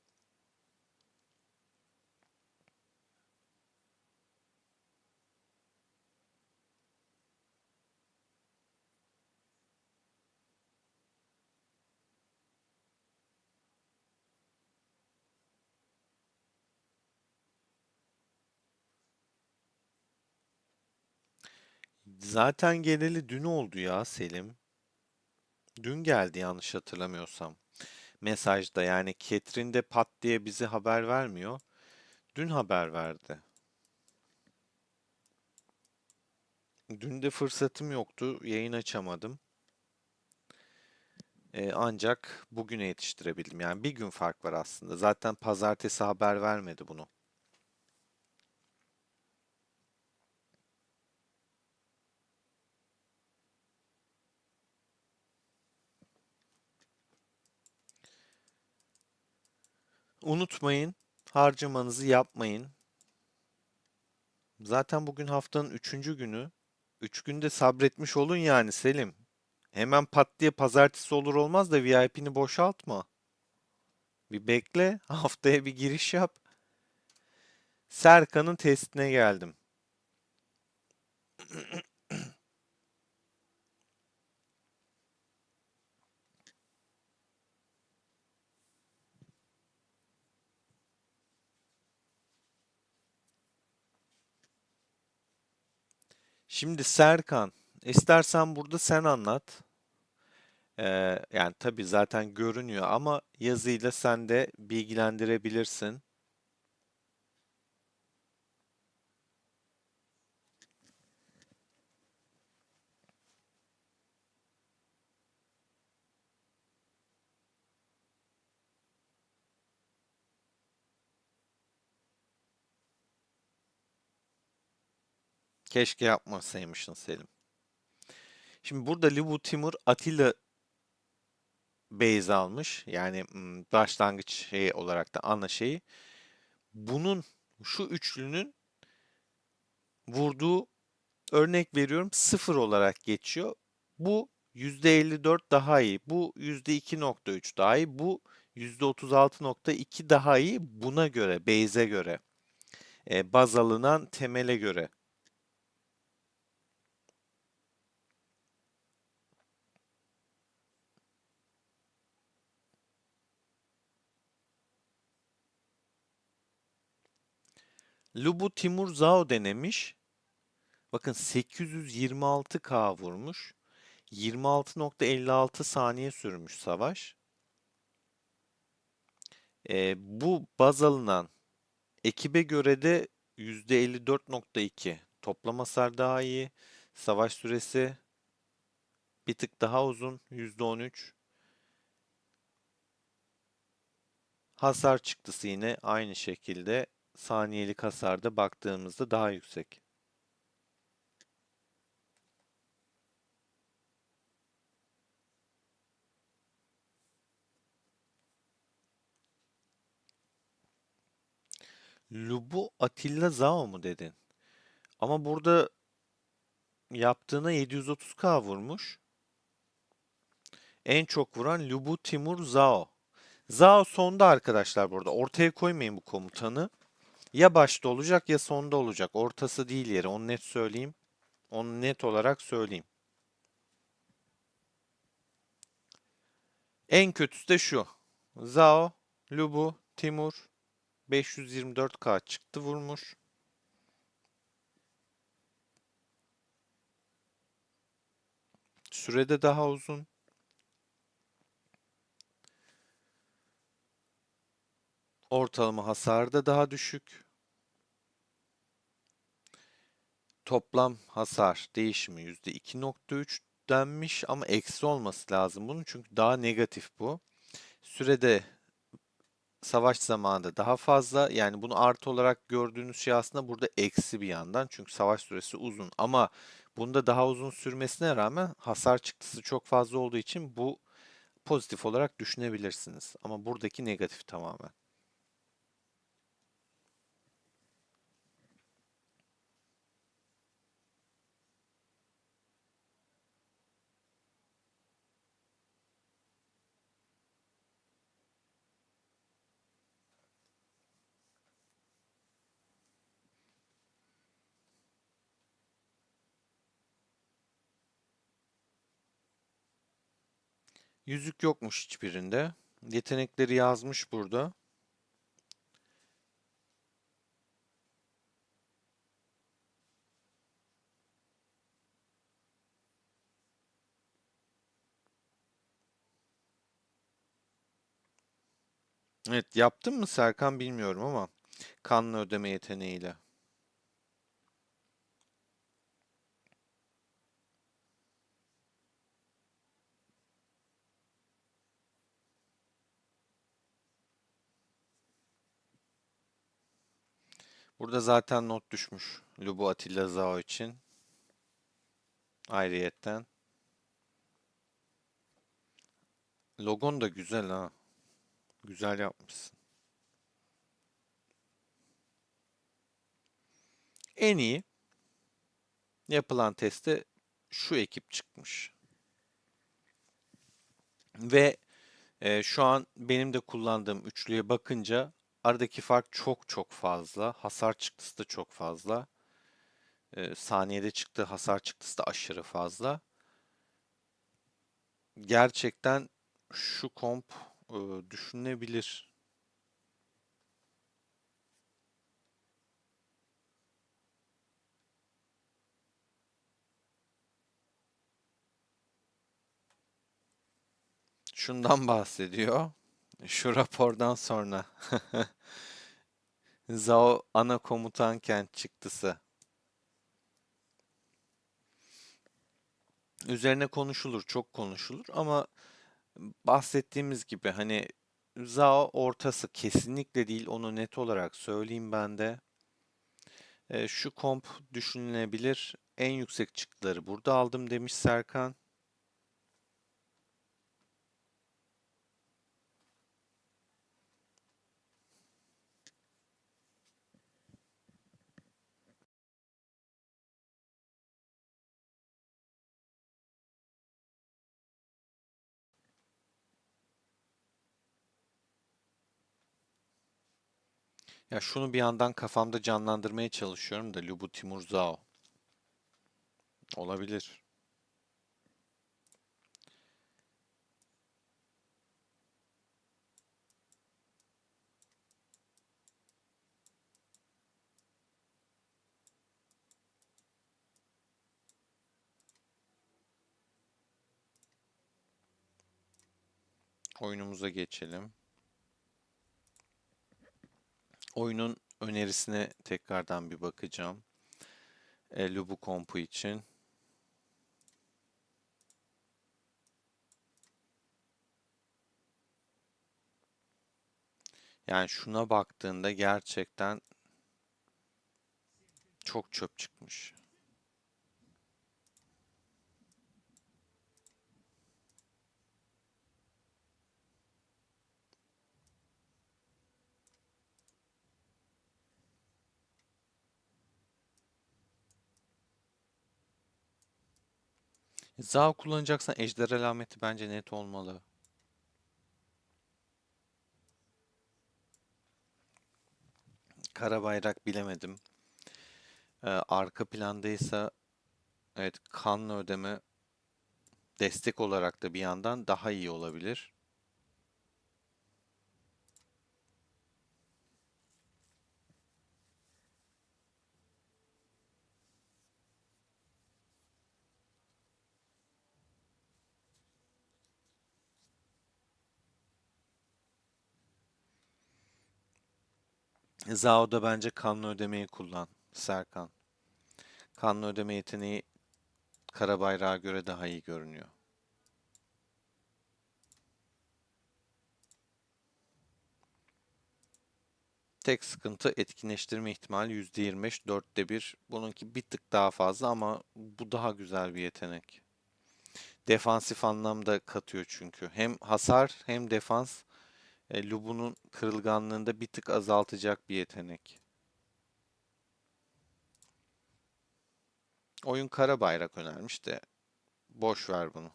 Zaten geleli dün oldu ya Selim. Dün geldi yanlış hatırlamıyorsam. Mesajda yani Ketrin de pat diye bize haber vermiyor. Dün haber verdi. Dün de fırsatım yoktu, yayın açamadım. Ancak bugüne yetiştirebildim. Yani bir gün fark var aslında. Zaten pazartesi haber vermedi bunu. Unutmayın, harcamanızı yapmayın. Zaten bugün haftanın üçüncü günü. Üç günde sabretmiş olun yani Selim. Hemen pat diye pazartesi olur olmaz da VIP'ni boşaltma. Bir bekle, haftaya bir giriş yap. Serkan'ın testine geldim. Şimdi Serkan, istersen burada sen anlat. Yani tabii zaten görünüyor ama yazıyla sen de bilgilendirebilirsin. Keşke yapmasaymışsın Selim. Şimdi burada Libu Timur Atilla base almış. Yani başlangıç şeyi olarak da ana şeyi. Bunun şu üçlünün vurduğu, örnek veriyorum, sıfır olarak geçiyor. Bu %54 daha iyi. Bu %2,3 daha iyi. Bu %36,2 daha iyi. Buna göre, base'e göre. Baz alınan temele göre. Lubu Timur Zhao denemiş. Bakın 826K vurmuş. 26,56 saniye sürmüş savaş. Bu baz alınan ekibe göre de %54,2. Toplam hasar daha iyi. Savaş süresi bir tık daha uzun. %13. Hasar çıktısı yine aynı şekilde. Saniyelik hasarda baktığımızda daha yüksek. Lubu Atilla Zhao mu dedin? Ama burada yaptığına 730K vurmuş. En çok vuran Lubu Timur Zhao. Zhao sonda arkadaşlar burada. Ortaya koymayın bu komutanı. Ya başta olacak ya sonda olacak. Ortası değil yeri. Onu net söyleyeyim. Onu net olarak söyleyeyim. En kötüsü de şu. Zhao, Lubu, Timur 524K çıktı vurmuş. Sürede daha uzun. Ortalama hasar da daha düşük. Toplam hasar değişimi %2,3 denmiş ama eksi olması lazım bunun çünkü daha negatif bu. Sürede savaş zamanında daha fazla, yani bunu artı olarak gördüğünüz şey aslında burada eksi bir yandan çünkü savaş süresi uzun ama bunda daha uzun sürmesine rağmen hasar çıktısı çok fazla olduğu için bu pozitif olarak düşünebilirsiniz ama buradaki negatif tamamen. Yüzük yokmuş hiçbirinde. Yetenekleri yazmış burada. Evet, yaptın mı Serkan bilmiyorum ama kanlı ödeme yeteneğiyle. Burada zaten not düşmüş Lubu Atilla Zao için ayrıyetten. Logon da güzel ha. Güzel yapmışsın. En iyi yapılan testte şu ekip çıkmış. Ve şu an benim de kullandığım üçlüye bakınca aradaki fark çok çok fazla. Hasar çıktısı da çok fazla. Saniyede çıktığı hasar çıktısı da aşırı fazla. Gerçekten şu komp düşünülebilir. Şundan bahsediyor. Şu rapordan sonra Zhao ana komutanken çıktısı. Üzerine konuşulur, çok konuşulur ama bahsettiğimiz gibi hani Zhao ortası kesinlikle değil, onu net olarak söyleyeyim ben de. Şu komp düşünülebilir. En yüksek çıktıları burada aldım demiş Serkan. Ya şunu bir yandan kafamda canlandırmaya çalışıyorum da Lubu Timur Zhao olabilir. Oyunumuza geçelim. Oyunun önerisine tekrardan bir bakacağım. Lubu kompu için. Yani şuna baktığında gerçekten çok çöp çıkmış. Zao kullanacaksan ejder alameti bence net olmalı. Kara bayrak bilemedim. Arka plandaysa evet kanlı ödeme destek olarak da bir yandan daha iyi olabilir. Zao'da bence kanlı ödemeyi kullan Serkan. Kanlı ödeme yeteneği Karabayrak'a göre daha iyi görünüyor. Tek sıkıntı etkinleştirme ihtimali %25, 1/4. Bununki bir tık daha fazla ama bu daha güzel bir yetenek. Defansif anlamda katıyor çünkü. Hem hasar hem defans Lubu'nun kırılganlığını da bir tık azaltacak bir yetenek. Oyun Karabayrak önermiş de boş ver bunu.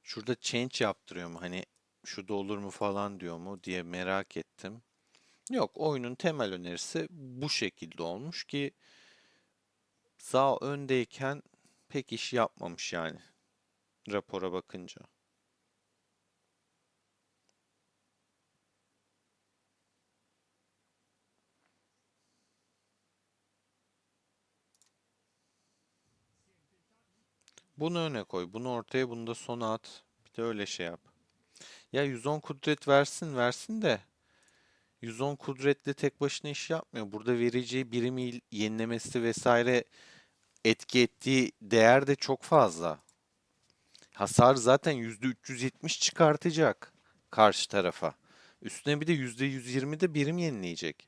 Şurada change yaptırıyor mu? Hani şu da olur mu falan diyor mu diye merak ettim. Yok, oyunun temel önerisi bu şekilde olmuş ki Zhao öndeyken pek iş yapmamış yani rapora bakınca. Bunu öne koy, bunu ortaya, bunu da sona at. Bir de öyle şey yap. Ya 110 kudret versin versin de 110 kudretle tek başına iş yapmıyor. Burada vereceği birimi yenilemesi vesaire etki ettiği değer de çok fazla. Hasar zaten %370 çıkartacak karşı tarafa. Üstüne bir de %120 de birim yenileyecek.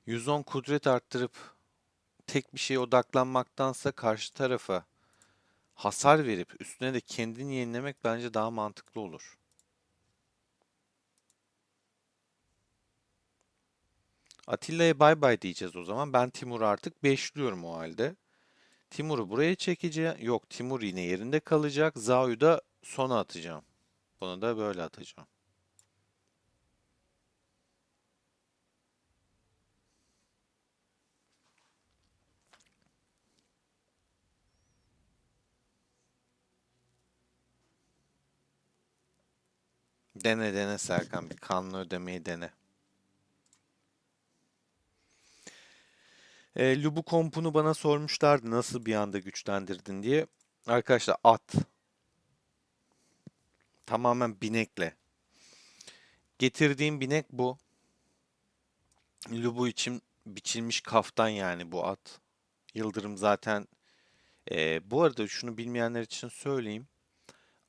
%10 kudret arttırıp tek bir şeye odaklanmaktansa karşı tarafa hasar verip üstüne de kendini yenilemek bence daha mantıklı olur. Atilla'ya bay bay diyeceğiz o zaman. Ben Timur'u artık beşliyorum o halde. Timur'u buraya çekeceğim. Yok, Timur yine yerinde kalacak. Zao'yu da sona atacağım. Bunu da böyle atacağım. Dene dene Serkan, bir kanlı ödemeyi dene. Lubu kompunu bana sormuşlardı nasıl bir anda güçlendirdin diye. Arkadaşlar at. Tamamen binekle. Getirdiğim binek bu. Lubu için biçilmiş kaftan yani bu at. Yıldırım zaten. Bu arada şunu bilmeyenler için söyleyeyim.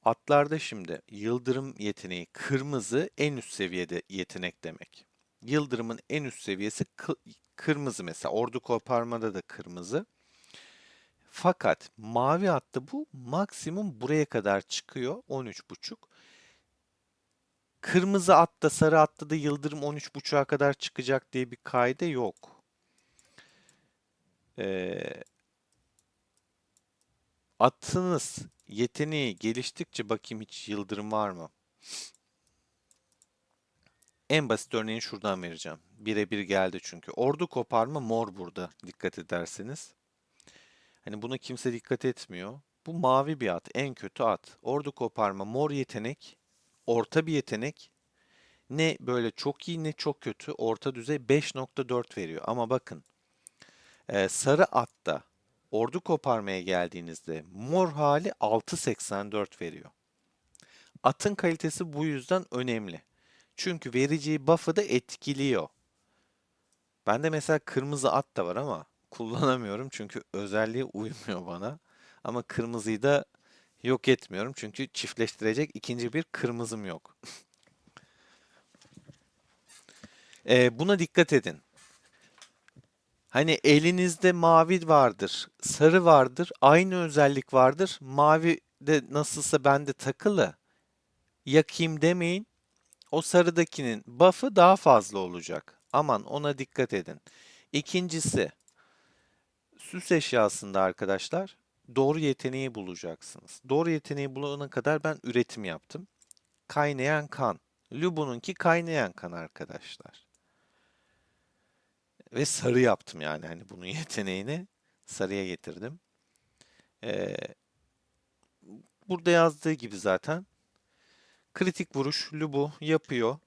Atlarda şimdi yıldırım yeteneği kırmızı en üst seviyede yetenek demek. Yıldırımın en üst seviyesi kırmızı mesela. Ordu koparmada da kırmızı. Fakat mavi atta bu maksimum buraya kadar çıkıyor. 13,5. Kırmızı atta sarı atta da yıldırım 13,5'a kadar çıkacak diye bir kaide yok. Ee, Atınız yeteneği geliştikçe bakayım hiç yıldırım var mı? En basit örneğini şuradan vereceğim. Birebir geldi çünkü. Ordu koparma mor burada dikkat ederseniz. Hani buna kimse dikkat etmiyor. Bu mavi bir at, en kötü at. Ordu koparma mor yetenek, orta bir yetenek. Ne böyle çok iyi ne çok kötü. Orta düzey 5,4 veriyor. Ama bakın sarı atta ordu koparmaya geldiğinizde mor hali 6,84 veriyor. Atın kalitesi bu yüzden önemli. Çünkü vereceği buff'ı da etkiliyor. Bende mesela kırmızı at da var ama kullanamıyorum çünkü özelliği uymuyor bana. Ama kırmızıyı da yok etmiyorum çünkü çiftleştirecek ikinci bir kırmızım yok. Buna dikkat edin. Hani elinizde mavi vardır, sarı vardır, aynı özellik vardır. Mavi de nasılsa bende takılı. Yakayım demeyin. O sarıdakinin buff'ı daha fazla olacak. Aman ona dikkat edin. İkincisi, süs eşyasında arkadaşlar doğru yeteneği bulacaksınız. Doğru yeteneği bulana kadar ben üretim yaptım. Kaynayan kan. Lubu'nunki kaynayan kan arkadaşlar. Ve sarı yaptım yani hani bunun yeteneğini sarıya getirdim. Ee, Burada yazdığı gibi zaten kritik vuruş Lubu yapıyor.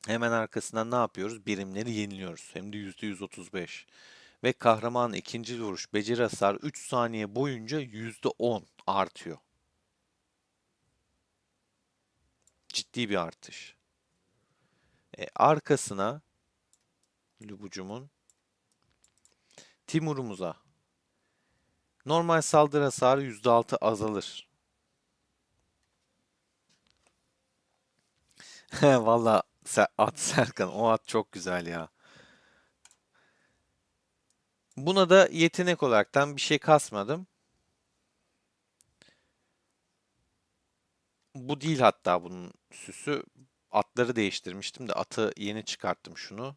Hemen arkasından ne yapıyoruz? Birimleri yeniliyoruz. Hem de %135. Ve kahramanın ikinci vuruş beceri hasarı 3 saniye boyunca %10 artıyor. Ciddi bir artış. Arkasına Lubucumun Timur'umuza normal saldırı hasarı %6 azalır. Valla at Serkan, o at çok güzel ya. Buna da yetenek olaraktan bir şey kasmadım. Bu değil hatta bunun süsü. Atları değiştirmiştim de atı yeni çıkarttım şunu.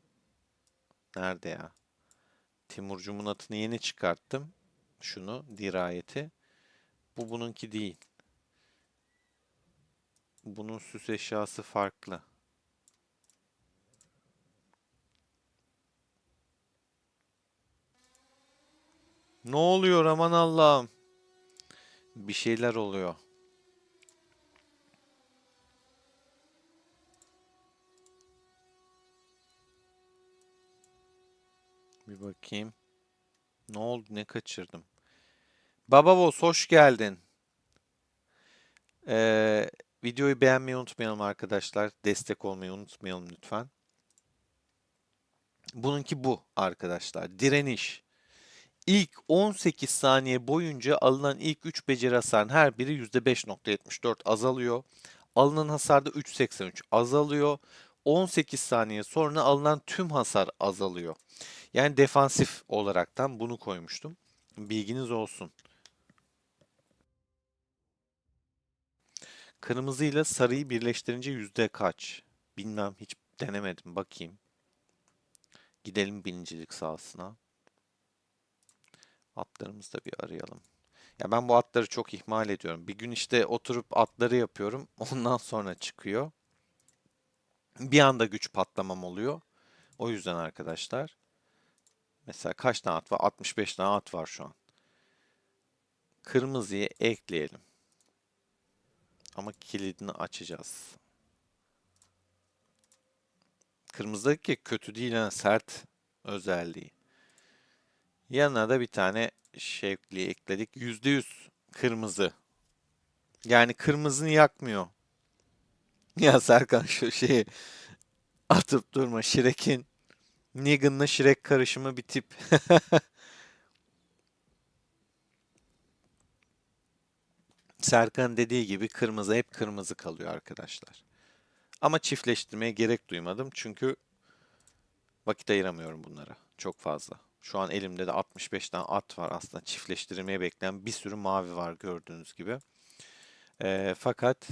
Nerede ya? Timurcumun atını yeni çıkarttım. Şunu, dirayeti. Bu bununki değil. Bunun süs eşyası farklı. Ne oluyor aman Allah'ım? Bir şeyler oluyor. Bir bakayım. Ne oldu? Ne kaçırdım? Baba Boz hoş geldin. Ee, Videoyu beğenmeyi unutmayalım arkadaşlar. Destek olmayı unutmayalım lütfen. Bununki bu arkadaşlar. Direniş. İlk 18 saniye boyunca alınan ilk 3 beceri hasarın her biri %5.74 azalıyor. Alınan hasar da 3.83 azalıyor. 18 saniye sonra alınan tüm hasar azalıyor. Yani defansif olaraktan bunu koymuştum. Bilginiz olsun. Kırmızıyla sarıyı birleştirince yüzde kaç? Bilmem, hiç denemedim. Bakayım. Gidelim birincilik sahasına. Atlarımızı da bir arayalım. Ya ben bu atları çok ihmal ediyorum. Bir gün işte oturup atları yapıyorum. Ondan sonra çıkıyor. Bir anda güç patlamam oluyor. O yüzden arkadaşlar. Mesela kaç tane at var? 65 tane at var şu an. Kırmızıyı ekleyelim. Ama kilidini açacağız. Kırmızıdaki kötü değil, ha, sert özelliği. Yanına da bir tane şevkli ekledik. %100 kırmızı. Yani kırmızını yakmıyor. Ya Serkan, şu şeyi atıp durma. Shrek'in Negan'la Shrek karışımı bir tip. Serkan dediği gibi kırmızı hep kırmızı kalıyor arkadaşlar. Ama çiftleştirmeye gerek duymadım çünkü vakit ayıramıyorum bunlara. Çok fazla. Şu an elimde de 65 tane at var, aslında çiftleştirmeye bekleyen bir sürü mavi var gördüğünüz gibi. Fakat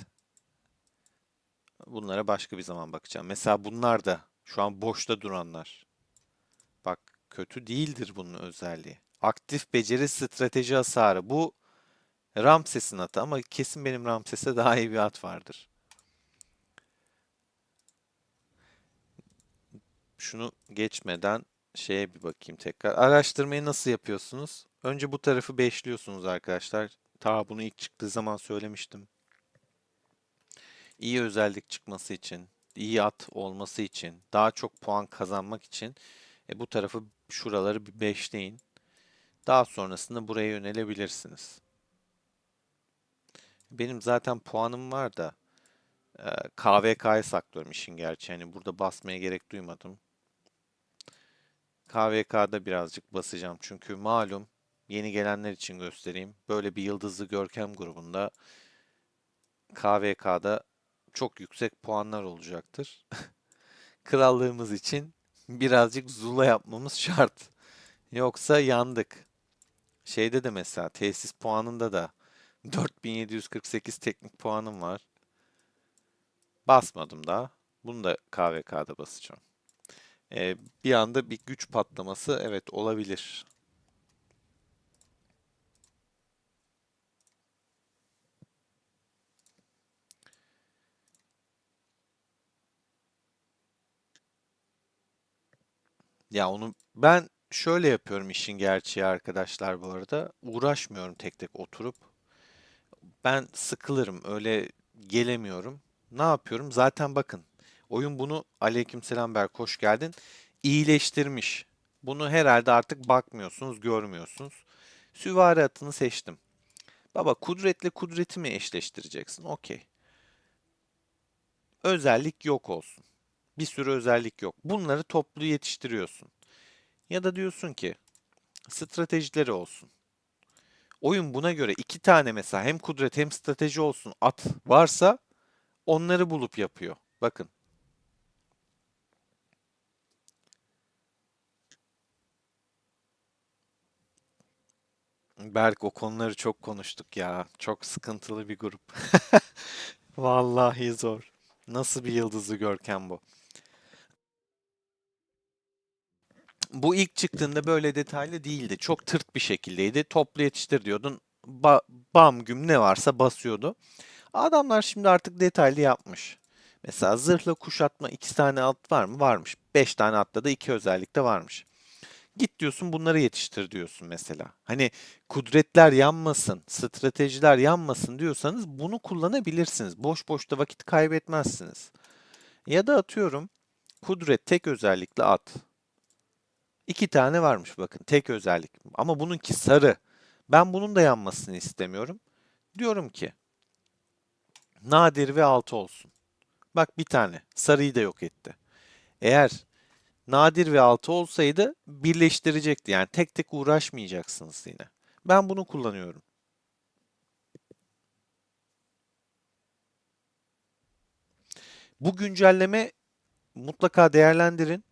bunlara başka bir zaman bakacağım. Mesela bunlar da şu an boşta duranlar. Bak, kötü değildir bunun özelliği. Aktif beceri strateji hasarı. Bu Ramses'in atı ama kesin benim Ramses'e daha iyi bir at vardır. Şunu geçmeden şeye bir bakayım tekrar. Araştırmayı nasıl yapıyorsunuz? Önce bu tarafı beşliyorsunuz arkadaşlar. Ta bunu ilk çıktığı zaman söylemiştim. İyi özellik çıkması için, iyi at olması için, daha çok puan kazanmak için bu tarafı, şuraları bir beşleyin. Daha sonrasında buraya yönelebilirsiniz. Benim zaten puanım var da KVK'ya saklıyorum işin gerçeği. Yani burada basmaya gerek duymadım. KVK'da birazcık basacağım çünkü malum, yeni gelenler için göstereyim. Böyle bir yıldızlı görkem grubunda KVK'da çok yüksek puanlar olacaktır. Krallığımız için birazcık zula yapmamız şart. Yoksa yandık. Şeyde de mesela tesis puanında da 4748 teknik puanım var. Basmadım daha. Bunu da KVK'da basacağım. Bir anda bir güç patlaması, evet, olabilir. Ya onu ben şöyle yapıyorum işin gerçeği arkadaşlar bu arada. Uğraşmıyorum tek tek oturup. Ben sıkılırım, öyle gelemiyorum. Ne yapıyorum? Zaten bakın, Oyun bunu aleykümselam Berk hoş geldin. İyileştirmiş. Bunu herhalde artık bakmıyorsunuz, görmüyorsunuz. Süvari atını seçtim. Baba kudretle kudreti mi eşleştireceksin? Okey. Özellik yok olsun. Bir sürü özellik yok. Bunları toplu yetiştiriyorsun. Ya da diyorsun ki stratejileri olsun. Oyun buna göre iki tane mesela hem kudret hem strateji olsun at varsa onları bulup yapıyor. Bakın. Berk o konuları çok konuştuk ya. Çok sıkıntılı bir grup. Vallahi zor. Nasıl bir yıldızlı görkem bu? Bu ilk çıktığında böyle detaylı değildi. Çok tırt bir şekildeydi. Toplu yetiştir diyordun. Bam güm ne varsa basıyordu. Adamlar şimdi artık detaylı yapmış. Mesela zırhla kuşatma 2 tane at var mı? Varmış. 5 tane atta da 2 özellik de varmış. Git diyorsun bunları yetiştir diyorsun mesela. Hani kudretler yanmasın, stratejiler yanmasın diyorsanız bunu kullanabilirsiniz. Boş boş da vakit kaybetmezsiniz. Ya da atıyorum kudret tek özellikli at. 2 tane varmış bakın tek özellik. Ama bununki sarı. Ben bunun da yanmasını istemiyorum. Diyorum ki nadir ve altı olsun. Bak bir tane sarıyı da yok etti. Eğer nadir ve altı olsaydı birleştirecekti. Yani tek tek uğraşmayacaksınız yine. Ben bunu kullanıyorum. Bu güncelleme mutlaka değerlendirin.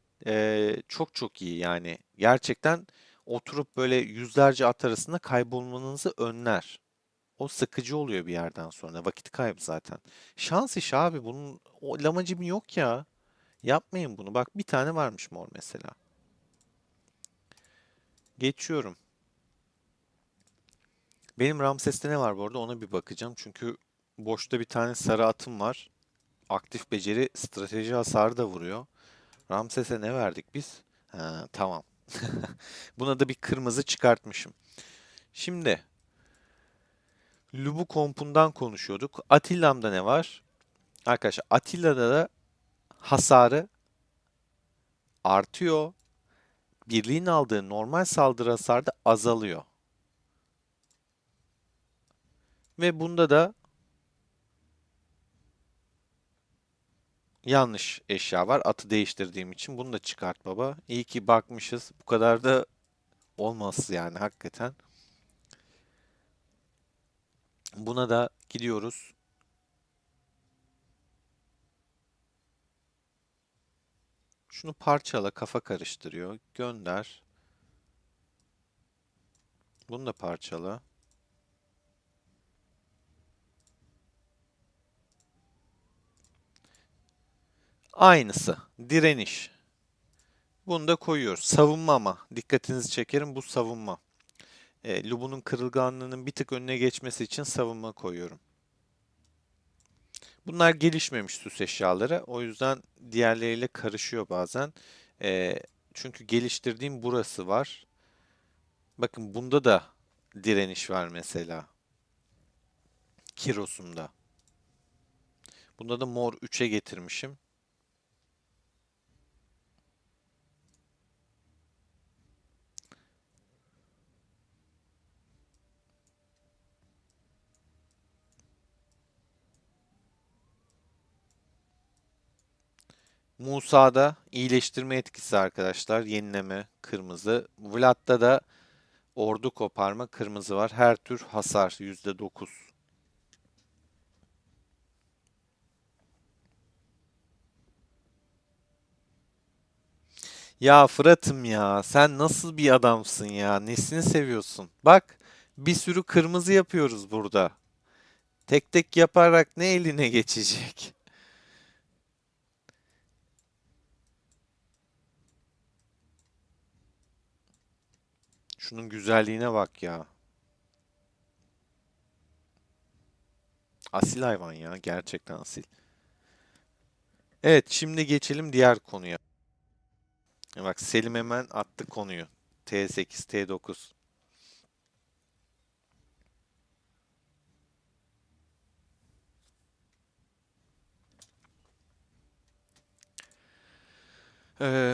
Çok çok iyi yani. Gerçekten oturup böyle yüzlerce at arasında kaybolmanızı önler. O sıkıcı oluyor bir yerden sonra. Vakit kaybı zaten. Şans işi abi. Bunun o lamacım yok ya. Yapmayın bunu. Bak bir tane varmış mor mesela. Geçiyorum. Benim Ramses'te ne var bu arada ona bir bakacağım. Çünkü boşta bir tane sarı atım var. Aktif beceri strateji hasarı da vuruyor. Ramses'e ne verdik biz? Ha, tamam. Buna da bir kırmızı çıkartmışım. Şimdi Lubu kompundan konuşuyorduk. Atilla'mda ne var? Arkadaşlar Atilla'da da hasarı artıyor. Birliğin aldığı normal saldırı hasarı da azalıyor. Ve bunda da yanlış eşya var. Atı değiştirdiğim için bunu da çıkart baba. İyi ki bakmışız. Bu kadar da olmaz yani hakikaten. Buna da gidiyoruz. Şunu parçala, kafa karıştırıyor. Gönder. Bunu da parçala. Aynısı. Direniş. Bunu da koyuyoruz. Savunma ama. Dikkatinizi çekerim bu savunma. Lubu'nun kırılganlığının bir tık önüne geçmesi için savunma koyuyorum. Bunlar gelişmemiş süs eşyaları. O yüzden diğerleriyle karışıyor bazen. Ee, Çünkü geliştirdiğim burası var. Bakın bunda da direniş var mesela. Kiros'unda. Bunda da mor 3'e getirmişim. Musa'da iyileştirme etkisi arkadaşlar. Yenileme kırmızı. Vlad'da da ordu koparma kırmızı var. Her tür hasar %9. Ya Fırat'ım ya sen nasıl bir adamsın ya? Nesini seviyorsun? Bak bir sürü kırmızı yapıyoruz burada. Tek tek yaparak ne eline geçecek? Şunun güzelliğine bak ya. Asil hayvan ya. Gerçekten asil. Evet şimdi geçelim diğer konuya. Bak Selim hemen attı konuyu. T8, T9.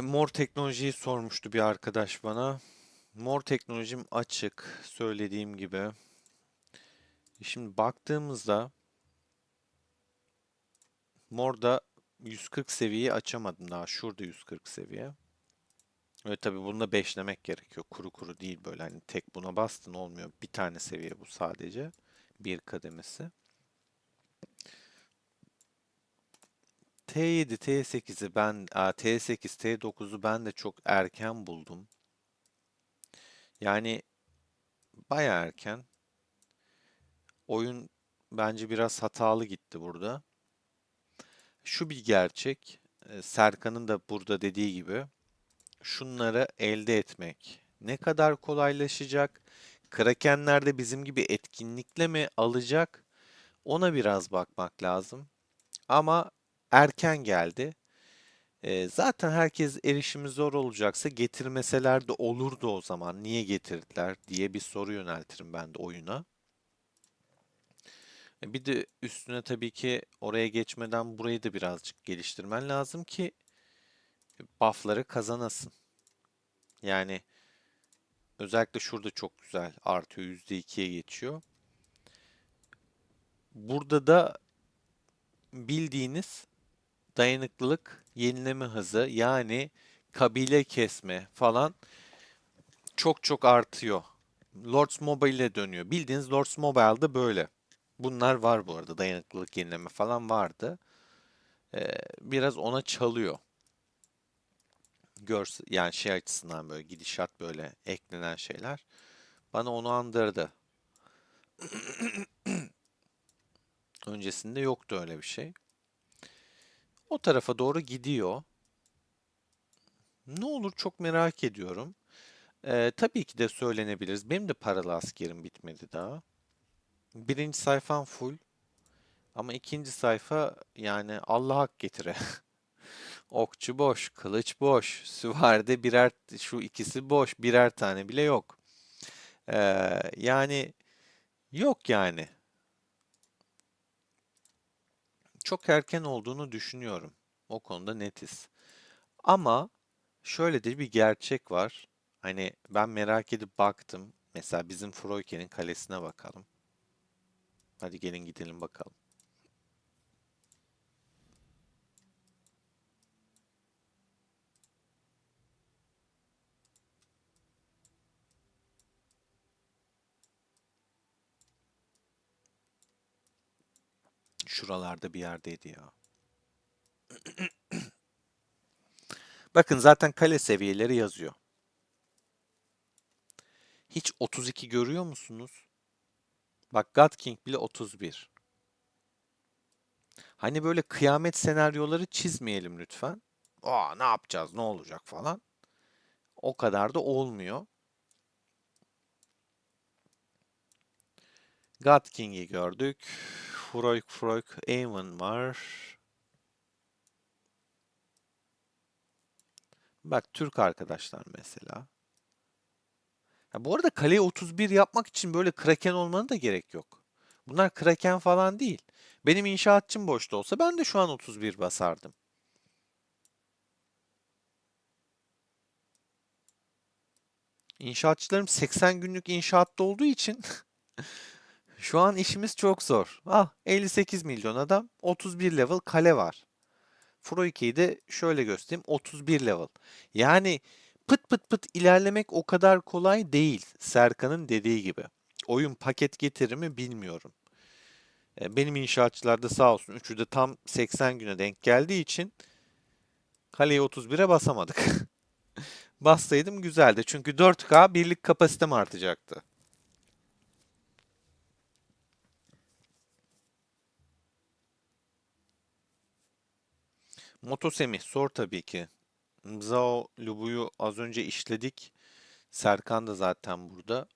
Mor teknolojiyi sormuştu bir arkadaş bana. Mor teknolojim açık, söylediğim gibi. Şimdi baktığımızda morda 140 seviyeyi açamadım daha. Şurada 140 seviye. Ve tabii bunu da beşlemek gerekiyor. Kuru kuru değil böyle hani tek buna bastın olmuyor. Bir tane seviye bu sadece. Bir kademesi. T7, T8'i T8, T9'u ben de çok erken buldum. Yani baya erken. Oyun bence biraz hatalı gitti burada. Şu bir gerçek. Serkan'ın da burada dediği gibi şunları elde etmek ne kadar kolaylaşacak? Krakenler de bizim gibi etkinlikle mi alacak? Ona biraz bakmak lazım. Ama erken geldi. Zaten herkes erişimi zor olacaksa getirmeseler de olurdu o zaman. Niye getirdiler diye bir soru yöneltirim ben de oyuna. Bir de üstüne tabii ki oraya geçmeden burayı da birazcık geliştirmen lazım ki buff'ları kazanasın. Yani özellikle şurada çok güzel artıyor, %2'ye geçiyor. Burada da bildiğiniz dayanıklılık, yenileme hızı yani kabile kesme falan çok çok artıyor. Lords Mobile'e dönüyor. Bildiğiniz Lords Mobile'da böyle. Bunlar var bu arada. Dayanıklılık, yenileme falan vardı. Biraz ona çalıyor. Yani şey açısından böyle gidişat böyle eklenen şeyler. Bana onu andırdı. Öncesinde yoktu öyle bir şey. O tarafa doğru gidiyor. Ne olur çok merak ediyorum. Tabii ki de söylenebiliriz. Benim de paralı askerim bitmedi daha. Birinci sayfam full. Ama ikinci sayfa yani Allah hak getire. Okçu boş, kılıç boş, süvaride birer, şu ikisi boş, birer tane bile yok. Yani yok yani. Çok erken olduğunu düşünüyorum. O konuda netiz. Ama şöyle de bir gerçek var. Hani ben merak edip baktım. Mesela bizim Freuke'nin kalesine bakalım. Hadi gelin gidelim bakalım. Şuralarda bir yerdeydi ya. Bakın zaten kale seviyeleri yazıyor. Hiç 32 görüyor musunuz? Bak God King bile 31. Hani böyle kıyamet senaryoları çizmeyelim lütfen. Aa ne yapacağız, ne olacak falan. O kadar da olmuyor. God King'i gördük. Freuk Aemon var. Bak Türk arkadaşlar mesela. Ha, bu arada kaleyi 31 yapmak için böyle kraken olmanın da gerek yok. Bunlar kraken falan değil. Benim inşaatçım boşta olsa ben de şu an 31 basardım. İnşaatçılarım 80 günlük inşaatta olduğu için şu an işimiz çok zor. Ah 58 milyon adam 31 level kale var. Froike'yi de şöyle göstereyim 31 level. Yani pıt pıt pıt ilerlemek o kadar kolay değil Serkan'ın dediği gibi. Oyun paket getirir mi bilmiyorum. Benim inşaatçılar da sağ olsun üçü de tam 80 güne denk geldiği için kaleyi 31'e basamadık. Bassaydım güzeldi çünkü 4K birlik kapasitem artacaktı. Motosemi sor tabii ki. Zhao Lubu'yu az önce işledik. Serkan da zaten burada.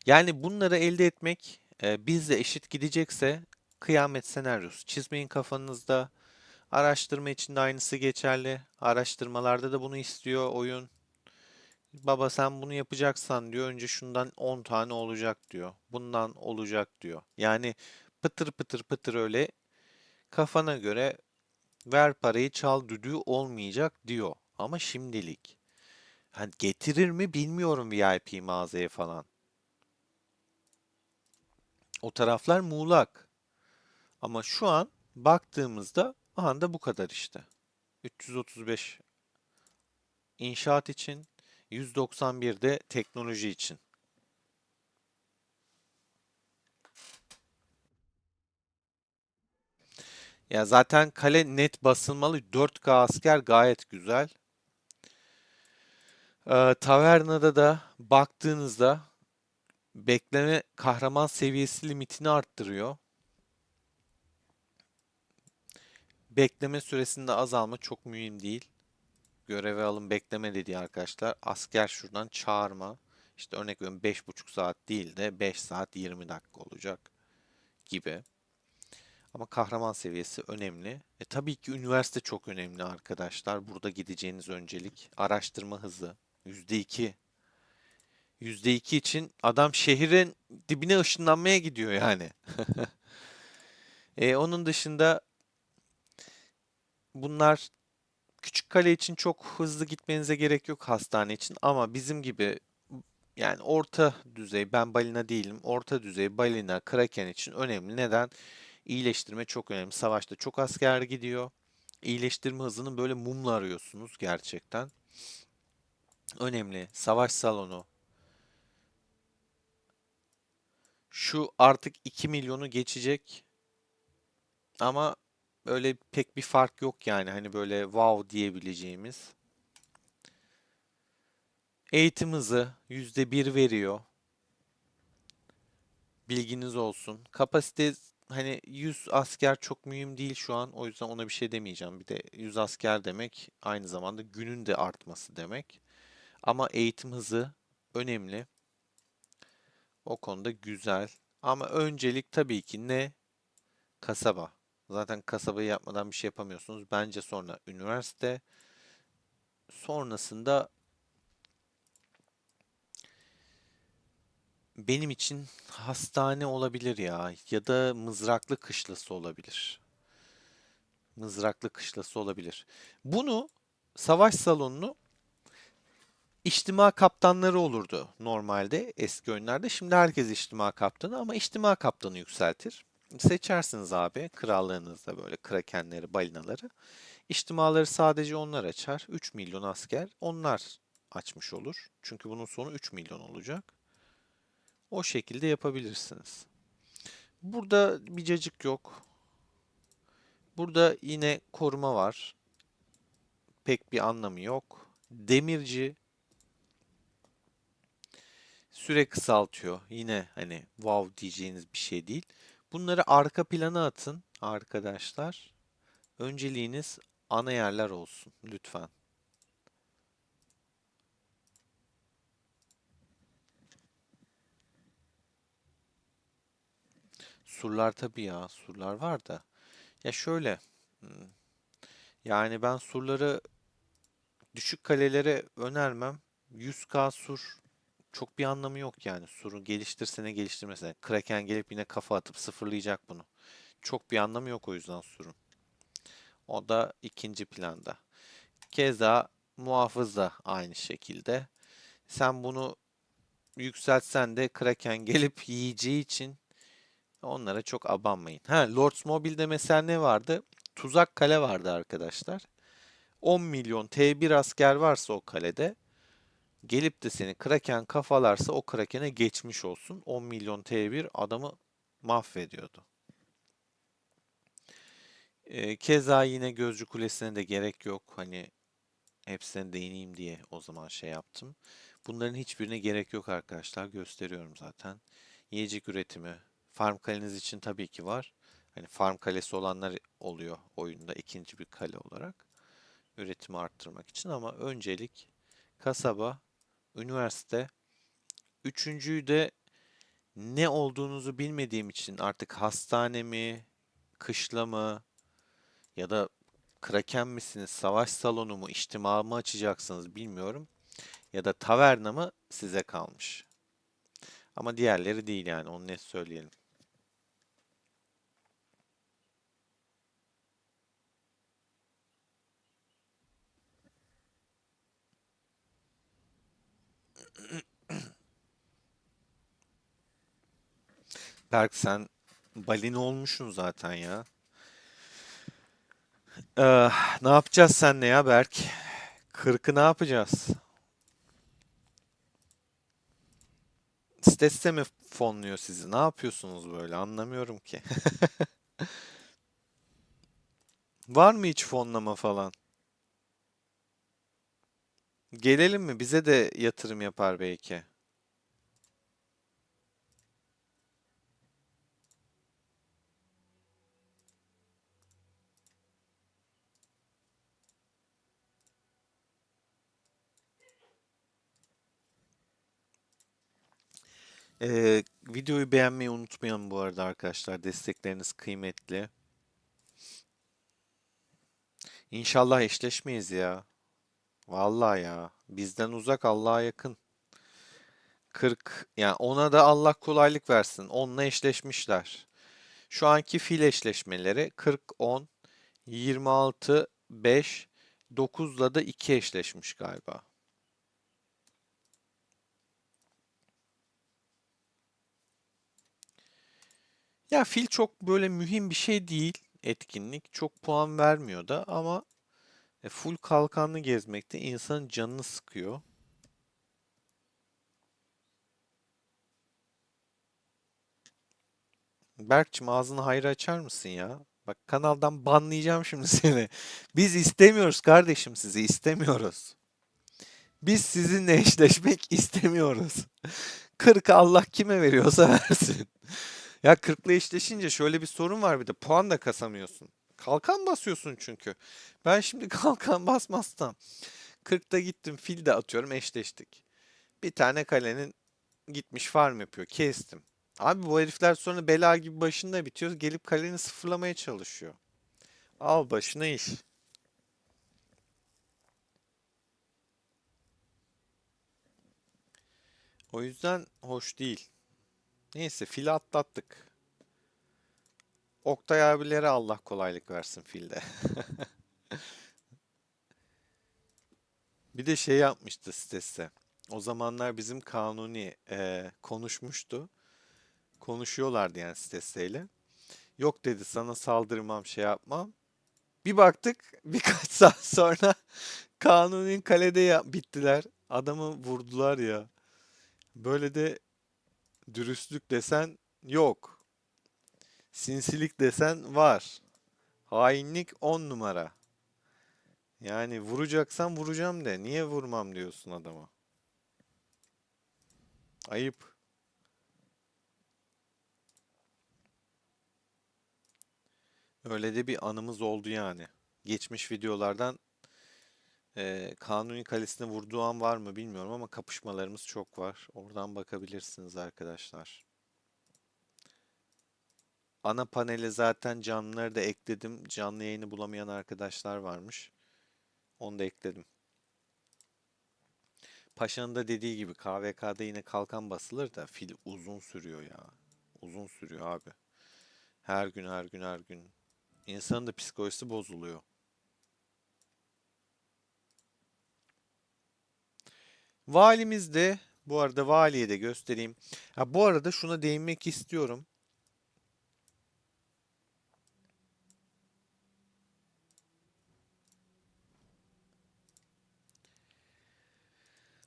Yani bunları elde etmek bizle eşit gidecekse kıyamet senaryosu çizmeyin kafanızda. Araştırma için de aynısı geçerli. Araştırmalarda da bunu istiyor oyun. Baba sen bunu yapacaksan diyor önce şundan 10 tane olacak diyor. Bundan olacak diyor. Yani pıtır pıtır pıtır öyle kafana göre ver parayı çal düdüğü olmayacak diyor. Ama şimdilik. Hani getirir mi bilmiyorum VIP mağazaya falan. O taraflar muğlak. Ama şu an baktığımızda anda bu kadar işte. 335 inşaat için, 191 de teknoloji için. Ya zaten kale net basılmalı. 4K asker gayet güzel. Tavernada da baktığınızda bekleme kahraman seviyesi limitini arttırıyor. Bekleme süresinde azalma çok mühim değil. Göreve alın bekleme dediği arkadaşlar. Asker şuradan çağırma. İşte örnek veriyorum 5,5 saat değil de 5 saat 20 dakika olacak gibi. Ama kahraman seviyesi önemli. Tabii ki üniversite çok önemli arkadaşlar. Burada gideceğiniz öncelik. Araştırma hızı. %2. %2 için adam şehrin dibine ışınlanmaya gidiyor yani. Onun dışında bunlar küçük kale için çok hızlı gitmenize gerek yok hastane için ama bizim gibi yani orta düzey ben balina değilim. Orta düzey balina, kraken için önemli. Neden? İyileştirme çok önemli. Savaşta çok asker gidiyor. İyileştirme hızını böyle mumla arıyorsunuz gerçekten. Önemli. Savaş salonu. Şu artık 2 milyonu geçecek ama öyle pek bir fark yok yani. Hani böyle wow diyebileceğimiz. Eğitim hızı %1 veriyor. Bilginiz olsun. Kapasite hani 100 asker çok mühim değil şu an. O yüzden ona bir şey demeyeceğim. Bir de 100 asker demek aynı zamanda günün de artması demek. Ama eğitim hızı önemli. O konuda güzel. Ama öncelik tabii ki ne? Kasaba. Zaten kasabayı yapmadan bir şey yapamıyorsunuz. Bence sonra üniversite. Sonrasında benim için hastane olabilir ya. Ya da mızraklı kışlası olabilir. Mızraklı kışlası olabilir. Bunu savaş salonunu içtima kaptanları olurdu normalde eski oyunlarda. Şimdi herkes içtima kaptanı ama içtima kaptanı yükseltir. Seçersiniz abi krallığınızda böyle krakenleri, balinaları. İçtimaları sadece onlar açar. 3 milyon asker onlar açmış olur. Çünkü bunun sonu 3 milyon olacak. O şekilde yapabilirsiniz. Burada bir cacık yok. Burada yine koruma var. Pek bir anlamı yok. Demirci süre kısaltıyor. Yine hani wow diyeceğiniz bir şey değil. Bunları arka plana atın arkadaşlar. Önceliğiniz ana yerler olsun lütfen. Surlar tabii ya, surlar var da. Ya şöyle, hmm, yani ben surları düşük kalelere önermem. 100K sur çok bir anlamı yok yani. Surun geliştirsene geliştirmesine. Kraken gelip yine kafa atıp sıfırlayacak bunu. Çok bir anlamı yok o yüzden surun. O da ikinci planda. Keza muhafız da aynı şekilde. Sen bunu yükseltsen de Kraken gelip yiyeceği için onlara çok abanmayın. Ha, Lords Mobile'de mesela ne vardı? Tuzak kale vardı arkadaşlar. 10 milyon T1 asker varsa o kalede gelip de seni Kraken kafalarsa o Kraken'e geçmiş olsun. 10 milyon T1 adamı mahvediyordu. Keza yine Gözcü Kulesi'ne de gerek yok. Hani hepsine değineyim diye o zaman şey yaptım. Bunların hiçbirine gerek yok arkadaşlar. Gösteriyorum zaten. Yiyecek üretimi. Farm kaleniz için tabii ki var. Hani farm kalesi olanlar oluyor oyunda ikinci bir kale olarak. Üretimi arttırmak için ama öncelik kasaba, üniversite. Üçüncüyü de ne olduğunuzu bilmediğim için artık hastane mi, kışla mı ya da kraken misiniz, savaş salonu mu, içtima mı açacaksınız bilmiyorum. Ya da taverna mı size kalmış. Ama diğerleri değil yani onu net söyleyelim. Berk sen balina olmuşsun zaten ya. Ne yapacağız senle ya Berk? 40'ı ne yapacağız? Stesse mi fonluyor sizi? Ne yapıyorsunuz böyle? Anlamıyorum ki. Var mı hiç fonlama falan? Gelelim mi? Bize de yatırım yapar belki. Videoyu beğenmeyi unutmayalım bu arada arkadaşlar. Destekleriniz kıymetli. İnşallah eşleşmeyiz ya. Vallahi ya. Bizden uzak Allah'a yakın. 40 yani ona da Allah kolaylık versin. Onunla eşleşmişler. Şu anki fil eşleşmeleri 40 10 26 5 9'la da 2 eşleşmiş galiba. Ya fil çok böyle mühim bir şey değil etkinlik. Çok puan vermiyor da ama full kalkanlı gezmekte insanın canını sıkıyor. Berkçim ağzını hayra açar mısın ya? Bak kanaldan banlayacağım şimdi seni. Biz istemiyoruz kardeşim sizi istemiyoruz. Biz sizinle eşleşmek istemiyoruz. 40 Allah kime veriyorsa versin. Ya 40'la eşleşince şöyle bir sorun var bir de puan da kasamıyorsun. Kalkan basıyorsun çünkü. Ben şimdi kalkan basmazsam 40'ta gittim fil de atıyorum eşleştik. Bir tane kalenin gitmiş farm yapıyor kestim. Abi bu herifler sonra bela gibi başında bitiyor gelip kaleni sıfırlamaya çalışıyor. Al başına iş. O yüzden hoş değil. Neyse fili atlattık. Oktay abilere Allah kolaylık versin filde. Bir de şey yapmıştı sitesi. O zamanlar bizim Kanuni konuşmuştu. Konuşuyorlardı yani sitesiyle. Yok dedi sana saldırmam şey yapmam. Bir baktık birkaç saat sonra Kanuni'nin kalede bittiler. Adamı vurdular ya. Böyle de dürüstlük desen yok. Sinsilik desen var. Hainlik 10 numara. Yani vuracaksan vuracağım de. Niye vurmam diyorsun adama? Ayıp. Öyle de bir anımız oldu yani. Geçmiş videolardan Kanuni Kalesi'ne vurduğu an var mı bilmiyorum ama kapışmalarımız çok var. Oradan bakabilirsiniz arkadaşlar. Ana panele zaten canlıları da ekledim. Canlı yayını bulamayan arkadaşlar varmış. Onu da ekledim. Paşa'nın da dediği gibi KVK'da yine kalkan basılır da fil uzun sürüyor ya. Uzun sürüyor abi. Her gün her gün her gün. İnsanın da psikolojisi bozuluyor. Valimiz de bu arada valiye de göstereyim. Ha, bu arada şuna değinmek istiyorum.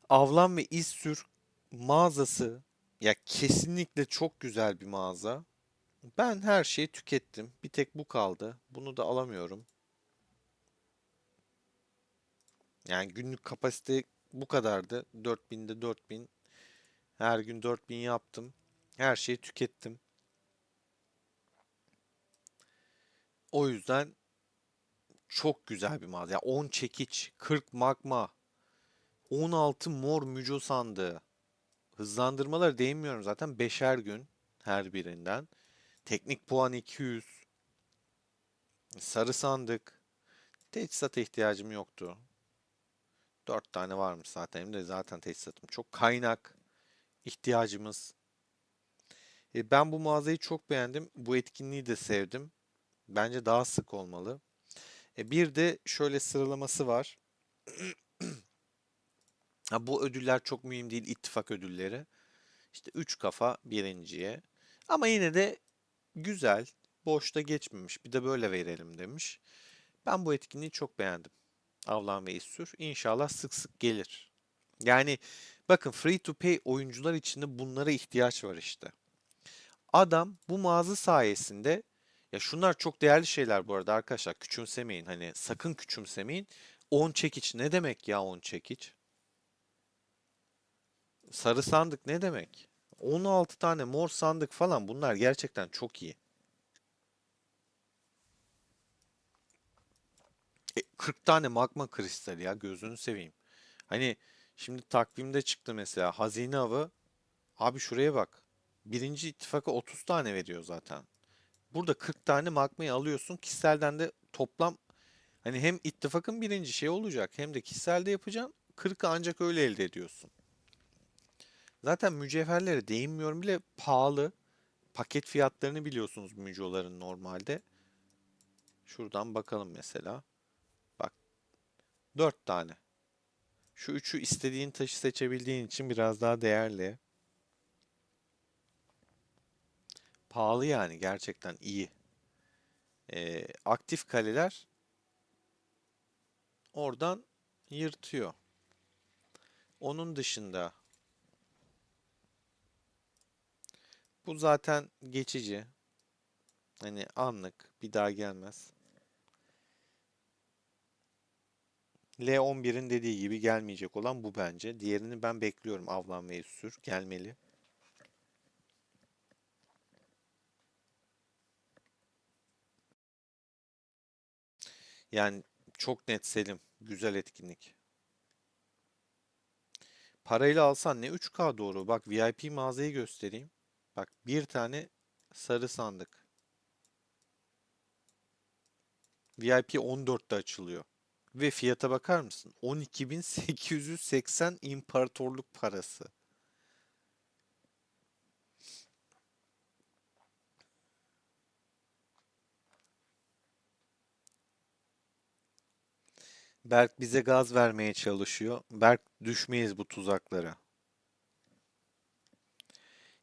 Avlan ve İz Sür mağazası ya kesinlikle çok güzel bir mağaza. Ben her şeyi tükettim. Bir tek bu kaldı. Bunu da alamıyorum. Yani günlük kapasite bu kadardı. 4000'de 4000. Her gün 4000 yaptım. Her şeyi tükettim. O yüzden çok güzel bir mağaza. Ya 10 çekiç, 40 magma, 16 mor müco sandığı. Hızlandırmalara değinmiyorum zaten. Beşer gün her birinden. Teknik puan 200. Sarı sandık. Teçhizata ihtiyacım yoktu. 4 tane varmış zaten. Hem de zaten teçhizatım çok. Kaynak ihtiyacımız. Ben bu mağazayı çok beğendim. Bu etkinliği de sevdim. Bence daha sık olmalı. Bir de şöyle sıralaması var. Ha, bu ödüller çok mühim değil, ittifak ödülleri. İşte 3 kafa birinciye. Ama yine de güzel, boşta geçmemiş. Bir de böyle verelim demiş. Ben bu etkinliği çok beğendim. Avlan ve İssür. İnşallah sık sık gelir. Yani bakın, free to play oyuncular için de bunlara ihtiyaç var işte. Adam bu mağaza sayesinde, ya şunlar çok değerli şeyler bu arada arkadaşlar, küçümsemeyin, hani sakın küçümsemeyin. 10 çekiç ne demek ya, 10 çekiç? Sarı sandık ne demek? 16 tane mor sandık falan, bunlar gerçekten çok iyi. 40 tane magma kristali, ya gözünü seveyim. Hani şimdi takvimde çıktı mesela hazine avı. Abi şuraya bak. Birinci ittifaka 30 tane veriyor zaten. Burada 40 tane magmayı alıyorsun. Kişiselden de toplam, hani hem ittifakın birinci şey olacak hem de kişiselde yapacaksın. 40'ı ancak öyle elde ediyorsun. Zaten mücevherlere değinmiyorum bile, pahalı. Paket fiyatlarını biliyorsunuz mücoların normalde. Şuradan bakalım mesela. Bak, 4 tane. Şu üçü istediğin taşı seçebildiğin için biraz daha değerli. Pahalı yani, gerçekten iyi. Aktif kaleler oradan yırtıyor. Onun dışında bu zaten geçici. Hani anlık, bir daha gelmez. L11'in dediği gibi gelmeyecek olan bu bence. Diğerini ben bekliyorum. Avlan ve Sür gelmeli. Yani çok net Selim. Güzel etkinlik. Parayla alsan ne 3K doğru. Bak, VIP mağazayı göstereyim. Bak, bir tane sarı sandık. VIP 14'te açılıyor. Ve fiyata bakar mısın? 12.880 imparatorluk parası. Berk bize gaz vermeye çalışıyor. Berk, düşmeyiz bu tuzaklara.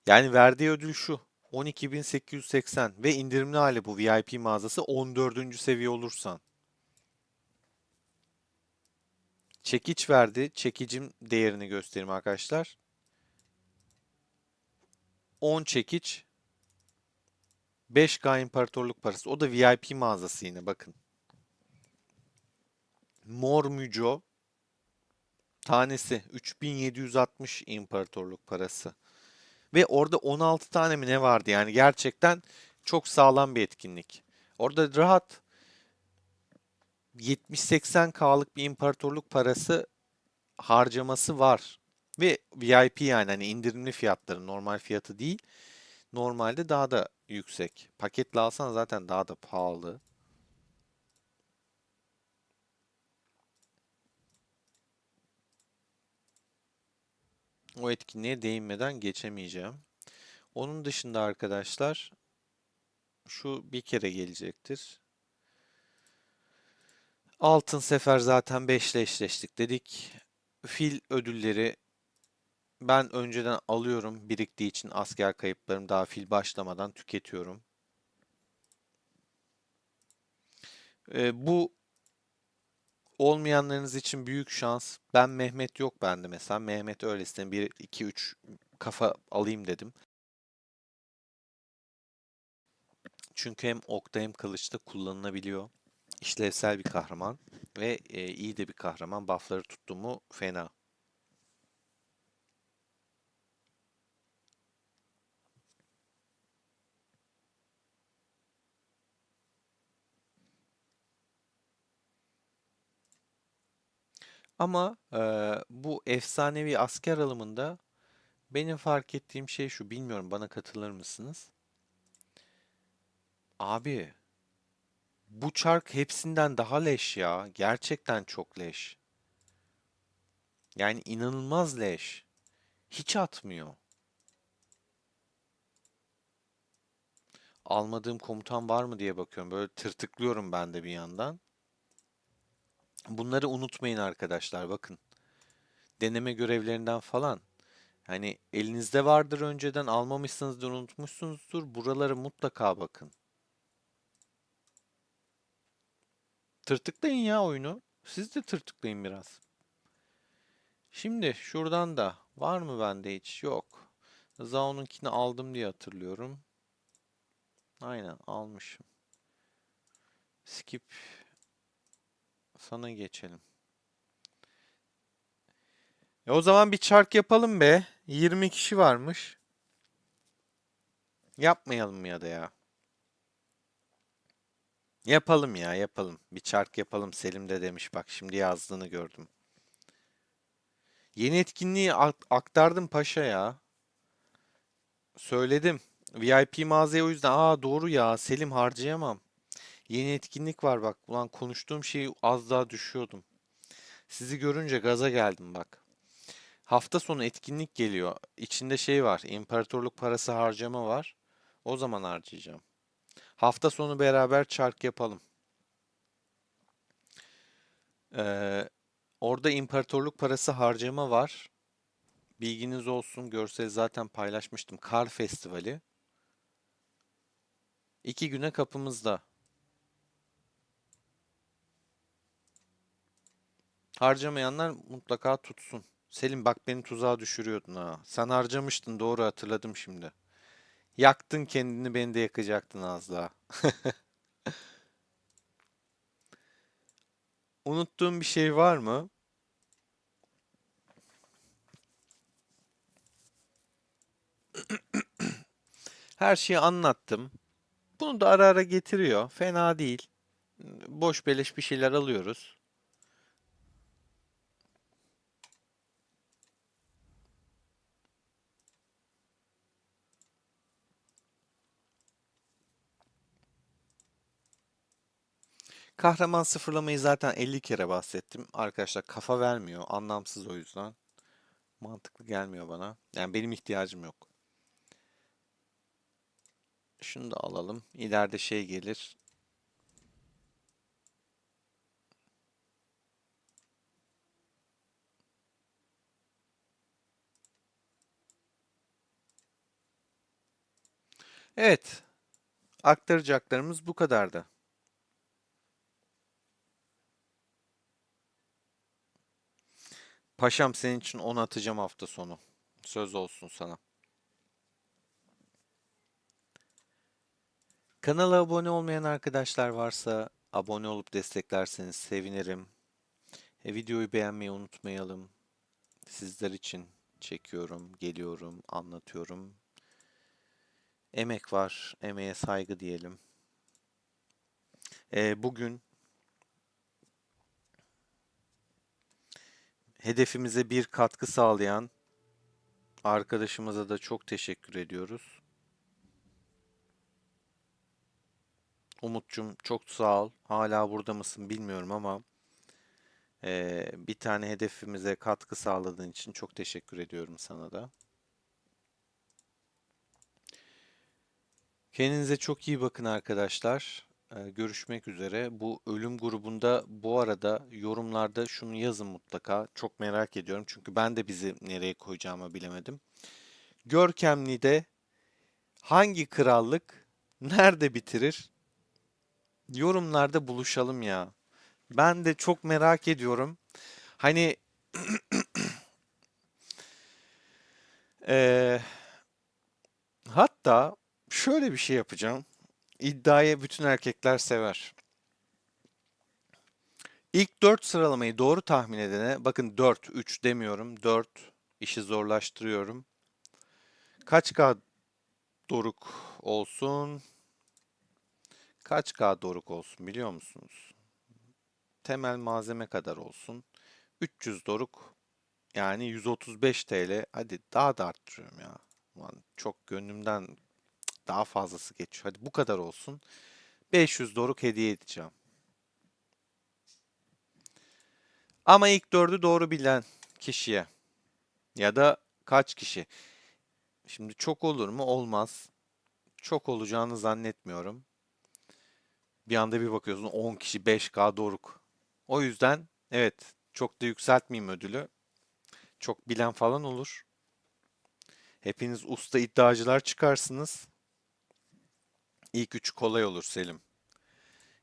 Yani verdiği ödül şu: 12.880 ve indirimli hali bu VIP mağazası 14. seviye olursan. Çekiç verdi. Çekicin değerini göstereyim arkadaşlar. 10 çekiç, 5K imparatorluk parası. O da VIP mağazası yine, bakın. Mor Müco tanesi 3760 imparatorluk parası. Ve orada 16 tane mi ne vardı, yani gerçekten çok sağlam bir etkinlik. Orada rahat 70-80K'lık bir imparatorluk parası harcaması var. Ve VIP, yani hani indirimli fiyatları, normal fiyatı değil. Normalde daha da yüksek. Paketle alsan zaten daha da pahalı. O etkinliğe değinmeden geçemeyeceğim. Onun dışında arkadaşlar, şu bir kere gelecektir. Altın Sefer zaten 5 ile eşleştik dedik. Fil ödülleri ben önceden alıyorum. Biriktiği için asker kayıplarım, daha fil başlamadan tüketiyorum. Bu olmayanlarınız için büyük şans. Ben Mehmet yok bende mesela. Mehmet öylesine bir 2 3 kafa alayım dedim. Çünkü hem okta hem kılıçta kullanılabiliyor. İşlevsel bir kahraman ve iyi de bir kahraman. Buff'ları tuttu mu fena. Ama bu efsanevi asker alımında benim fark ettiğim şey şu. Bilmiyorum, bana katılır mısınız? Abi, bu çark hepsinden daha leş ya. Gerçekten çok leş. Yani inanılmaz leş. Hiç atmıyor. Almadığım komutan var mı diye bakıyorum. Böyle tırtıklıyorum ben de bir yandan. Bunları unutmayın arkadaşlar, bakın. deneme görevlerinden falan. Hani elinizde vardır önceden almamışsınızdır, unutmuşsunuzdur. Buralara mutlaka bakın. Tırtıklayın ya oyunu. Siz de tırtıklayın biraz. Şimdi şuradan da var mı bende hiç? Yok. Zao'nunkini aldım diye hatırlıyorum. Aynen almışım. Skip sana geçelim. O zaman bir çark yapalım be. 20 kişi varmış. Yapmayalım mı ya da ya? Yapalım ya yapalım. Bir çark yapalım Selim de demiş bak şimdi yazdığını gördüm. Yeni etkinliği aktardım paşa ya. Söyledim. VIP mağazaya o yüzden. Aa doğru ya Selim harcayamam. Yeni etkinlik var bak. Ulan konuştuğum şeyi az daha düşüyordum. Sizi görünce gaza geldim bak. Hafta sonu etkinlik geliyor. İçinde şey var. İmparatorluk parası harcama var. O zaman harcayacağım. Hafta sonu beraber çark yapalım. Ee, Orada imparatorluk parası harcama var. Bilginiz olsun. Görseli zaten paylaşmıştım. Kar Festivali. 2 güne kapımızda. Harcamayanlar mutlaka tutsun. Selim bak beni tuzağa düşürüyordun ha. Sen harcamıştın doğru hatırladım şimdi. Yaktın kendini beni de yakacaktın az daha. Unuttuğum bir şey var mı? Her şeyi anlattım. Bunu da ara ara getiriyor. Fena değil. Boş beleş bir şeyler alıyoruz. Kahraman sıfırlamayı zaten 50 kere bahsettim. Arkadaşlar kafa vermiyor. Anlamsız o yüzden. Mantıklı gelmiyor bana. Yani benim ihtiyacım yok. Şunu da alalım. İleride şey gelir. Evet. Aktaracaklarımız bu kadardı. Paşam senin için 10 atacağım hafta sonu. Söz olsun sana. Kanala abone olmayan arkadaşlar varsa abone olup desteklerseniz sevinirim. Videoyu beğenmeyi unutmayalım. Sizler için çekiyorum, geliyorum, anlatıyorum. Emek var, emeğe saygı diyelim. Bugün hedefimize bir katkı sağlayan arkadaşımıza da çok teşekkür ediyoruz. Umut'cum çok sağ ol. Hala burada mısın bilmiyorum ama bir tane hedefimize katkı sağladığın için çok teşekkür ediyorum sana da. Kendinize çok iyi bakın arkadaşlar. Görüşmek üzere. Bu ölüm grubunda bu arada yorumlarda şunu yazın mutlaka. Çok merak ediyorum çünkü ben de bizi nereye koyacağımı bilemedim. Görkemli'de hangi krallık nerede bitirir? Yorumlarda buluşalım ya. Ben de çok merak ediyorum. Hani eee, hatta şöyle bir şey yapacağım. İddiayı bütün erkekler sever. İlk 4 sıralamayı doğru tahmin edene, bakın 4, 3 demiyorum, 4 işi zorlaştırıyorum. Kaç K doruk olsun? Kaç K doruk olsun biliyor musunuz? Temel malzeme kadar olsun. 300 doruk yani 135 TL. Hadi daha da arttırıyorum ya. Ulan çok gönlümden daha fazlası geçiyor. Hadi bu kadar olsun. 500 doruk hediye edeceğim. Ama ilk 4'ü doğru bilen kişiye ya da kaç kişi? Şimdi çok olur mu? Olmaz. Çok olacağını zannetmiyorum. Bir anda bir bakıyorsun 10 kişi 5K doruk. O yüzden evet çok da yükseltmeyeyim ödülü. Çok bilen falan olur. Hepiniz usta iddiacılar çıkarsınız. İlk üç kolay olur Selim.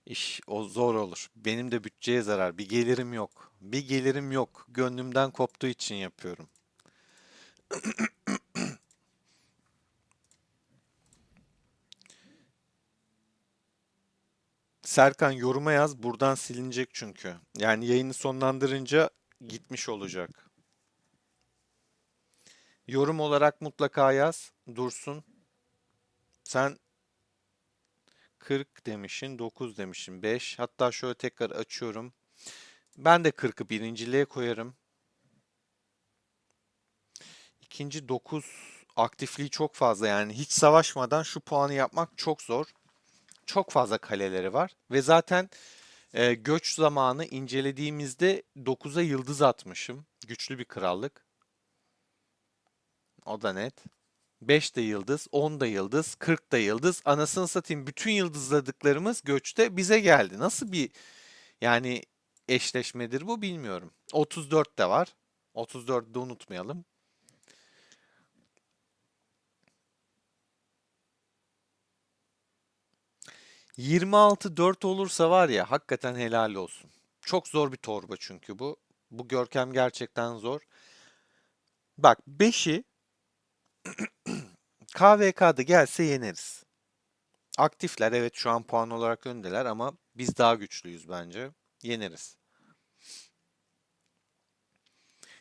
İş o zor olur. Benim de bütçeye zarar. Bir gelirim yok. Bir gelirim yok. Gönlümden koptuğu için yapıyorum. Serkan yoruma yaz. Buradan silinecek çünkü. Yani yayını sonlandırınca gitmiş olacak. Yorum olarak mutlaka yaz. Dursun. Sen 40 demişsin, 9 demişsin, 5. Hatta şöyle tekrar açıyorum. Ben de 40'ı birinciliğe koyarım. İkinci 9 aktifliği çok fazla yani hiç savaşmadan şu puanı yapmak çok zor. Çok fazla kaleleri var ve zaten göç zamanı incelediğimizde 9'a yıldız atmışım. Güçlü bir krallık. O da net. 5 de yıldız, 10 da yıldız, 40 da yıldız. Anasını satayım bütün yıldızladıklarımız göçte bize geldi. Nasıl bir yani eşleşmedir bu bilmiyorum. 34 de var. 34'ü de unutmayalım. 26 4 olursa var ya hakikaten helal olsun. Çok zor bir torba çünkü bu. Bu görkem gerçekten zor. Bak 5'i KVK'da gelse yeneriz. Aktifler evet şu an puan olarak öndeler ama biz daha güçlüyüz bence. Yeneriz.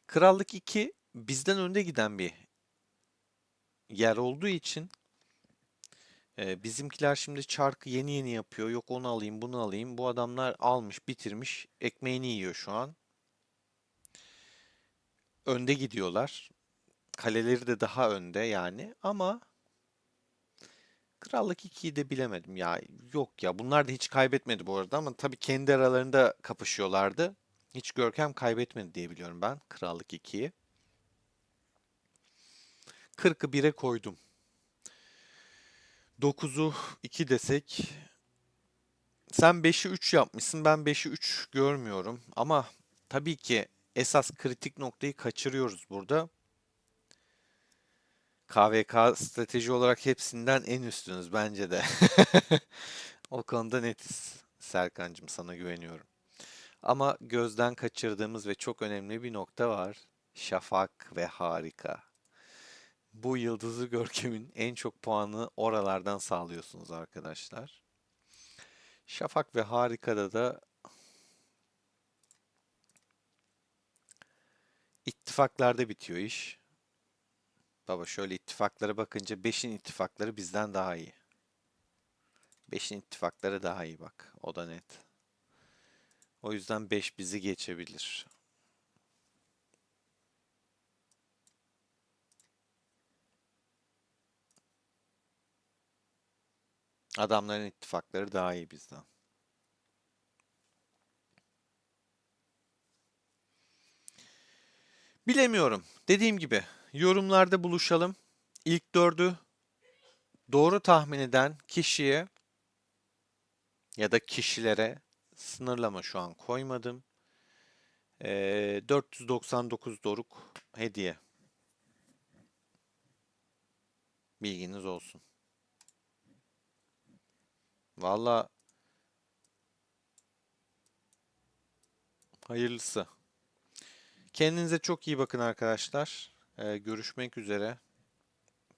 Krallık 2 bizden önde giden bir yer olduğu için bizimkiler şimdi çarkı yeni yeni yapıyor. Yok onu alayım bunu alayım. Bu adamlar almış bitirmiş ekmeğini yiyor şu an. Önde gidiyorlar. Kaleleri de daha önde yani ama Krallık 2'yi de bilemedim ya. Yok ya bunlar da hiç kaybetmedi bu arada ama tabii kendi aralarında kapışıyorlardı. Hiç görkem kaybetmedi diye biliyorum ben Krallık 2'yi. 40'ı 1'e koydum. 9'u 2 desek. Sen 5'i 3 yapmışsın. Ben 5'i 3 görmüyorum. Ama tabii ki esas kritik noktayı kaçırıyoruz burada. KVK strateji olarak hepsinden en üstünüz bence de. O konuda netiz. Serkancığım sana güveniyorum. Ama gözden kaçırdığımız ve çok önemli bir nokta var. Şafak ve harika. Bu yıldızı görkemin en çok puanı oralardan sağlıyorsunuz arkadaşlar. Şafak ve harikada da ittifaklarda bitiyor iş. Baba şöyle ittifaklara bakınca beşin ittifakları bizden daha iyi. Beşin ittifakları daha iyi bak. O da net. O yüzden 5 bizi geçebilir. Adamların ittifakları daha iyi bizden. Bilemiyorum. Dediğim gibi yorumlarda buluşalım. İlk dördü doğru tahmin eden kişiye ya da kişilere sınırlama şu an koymadım. 499 doruk hediye. Bilginiz olsun. Valla hayırlısı. Kendinize çok iyi bakın arkadaşlar. Görüşmek üzere.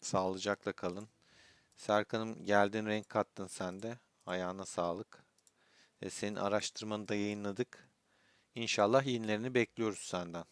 Sağlıcakla kalın. Serkan'ım geldin renk kattın sen de. Ayağına sağlık. Senin araştırmanı da yayınladık. İnşallah yenilerini bekliyoruz senden.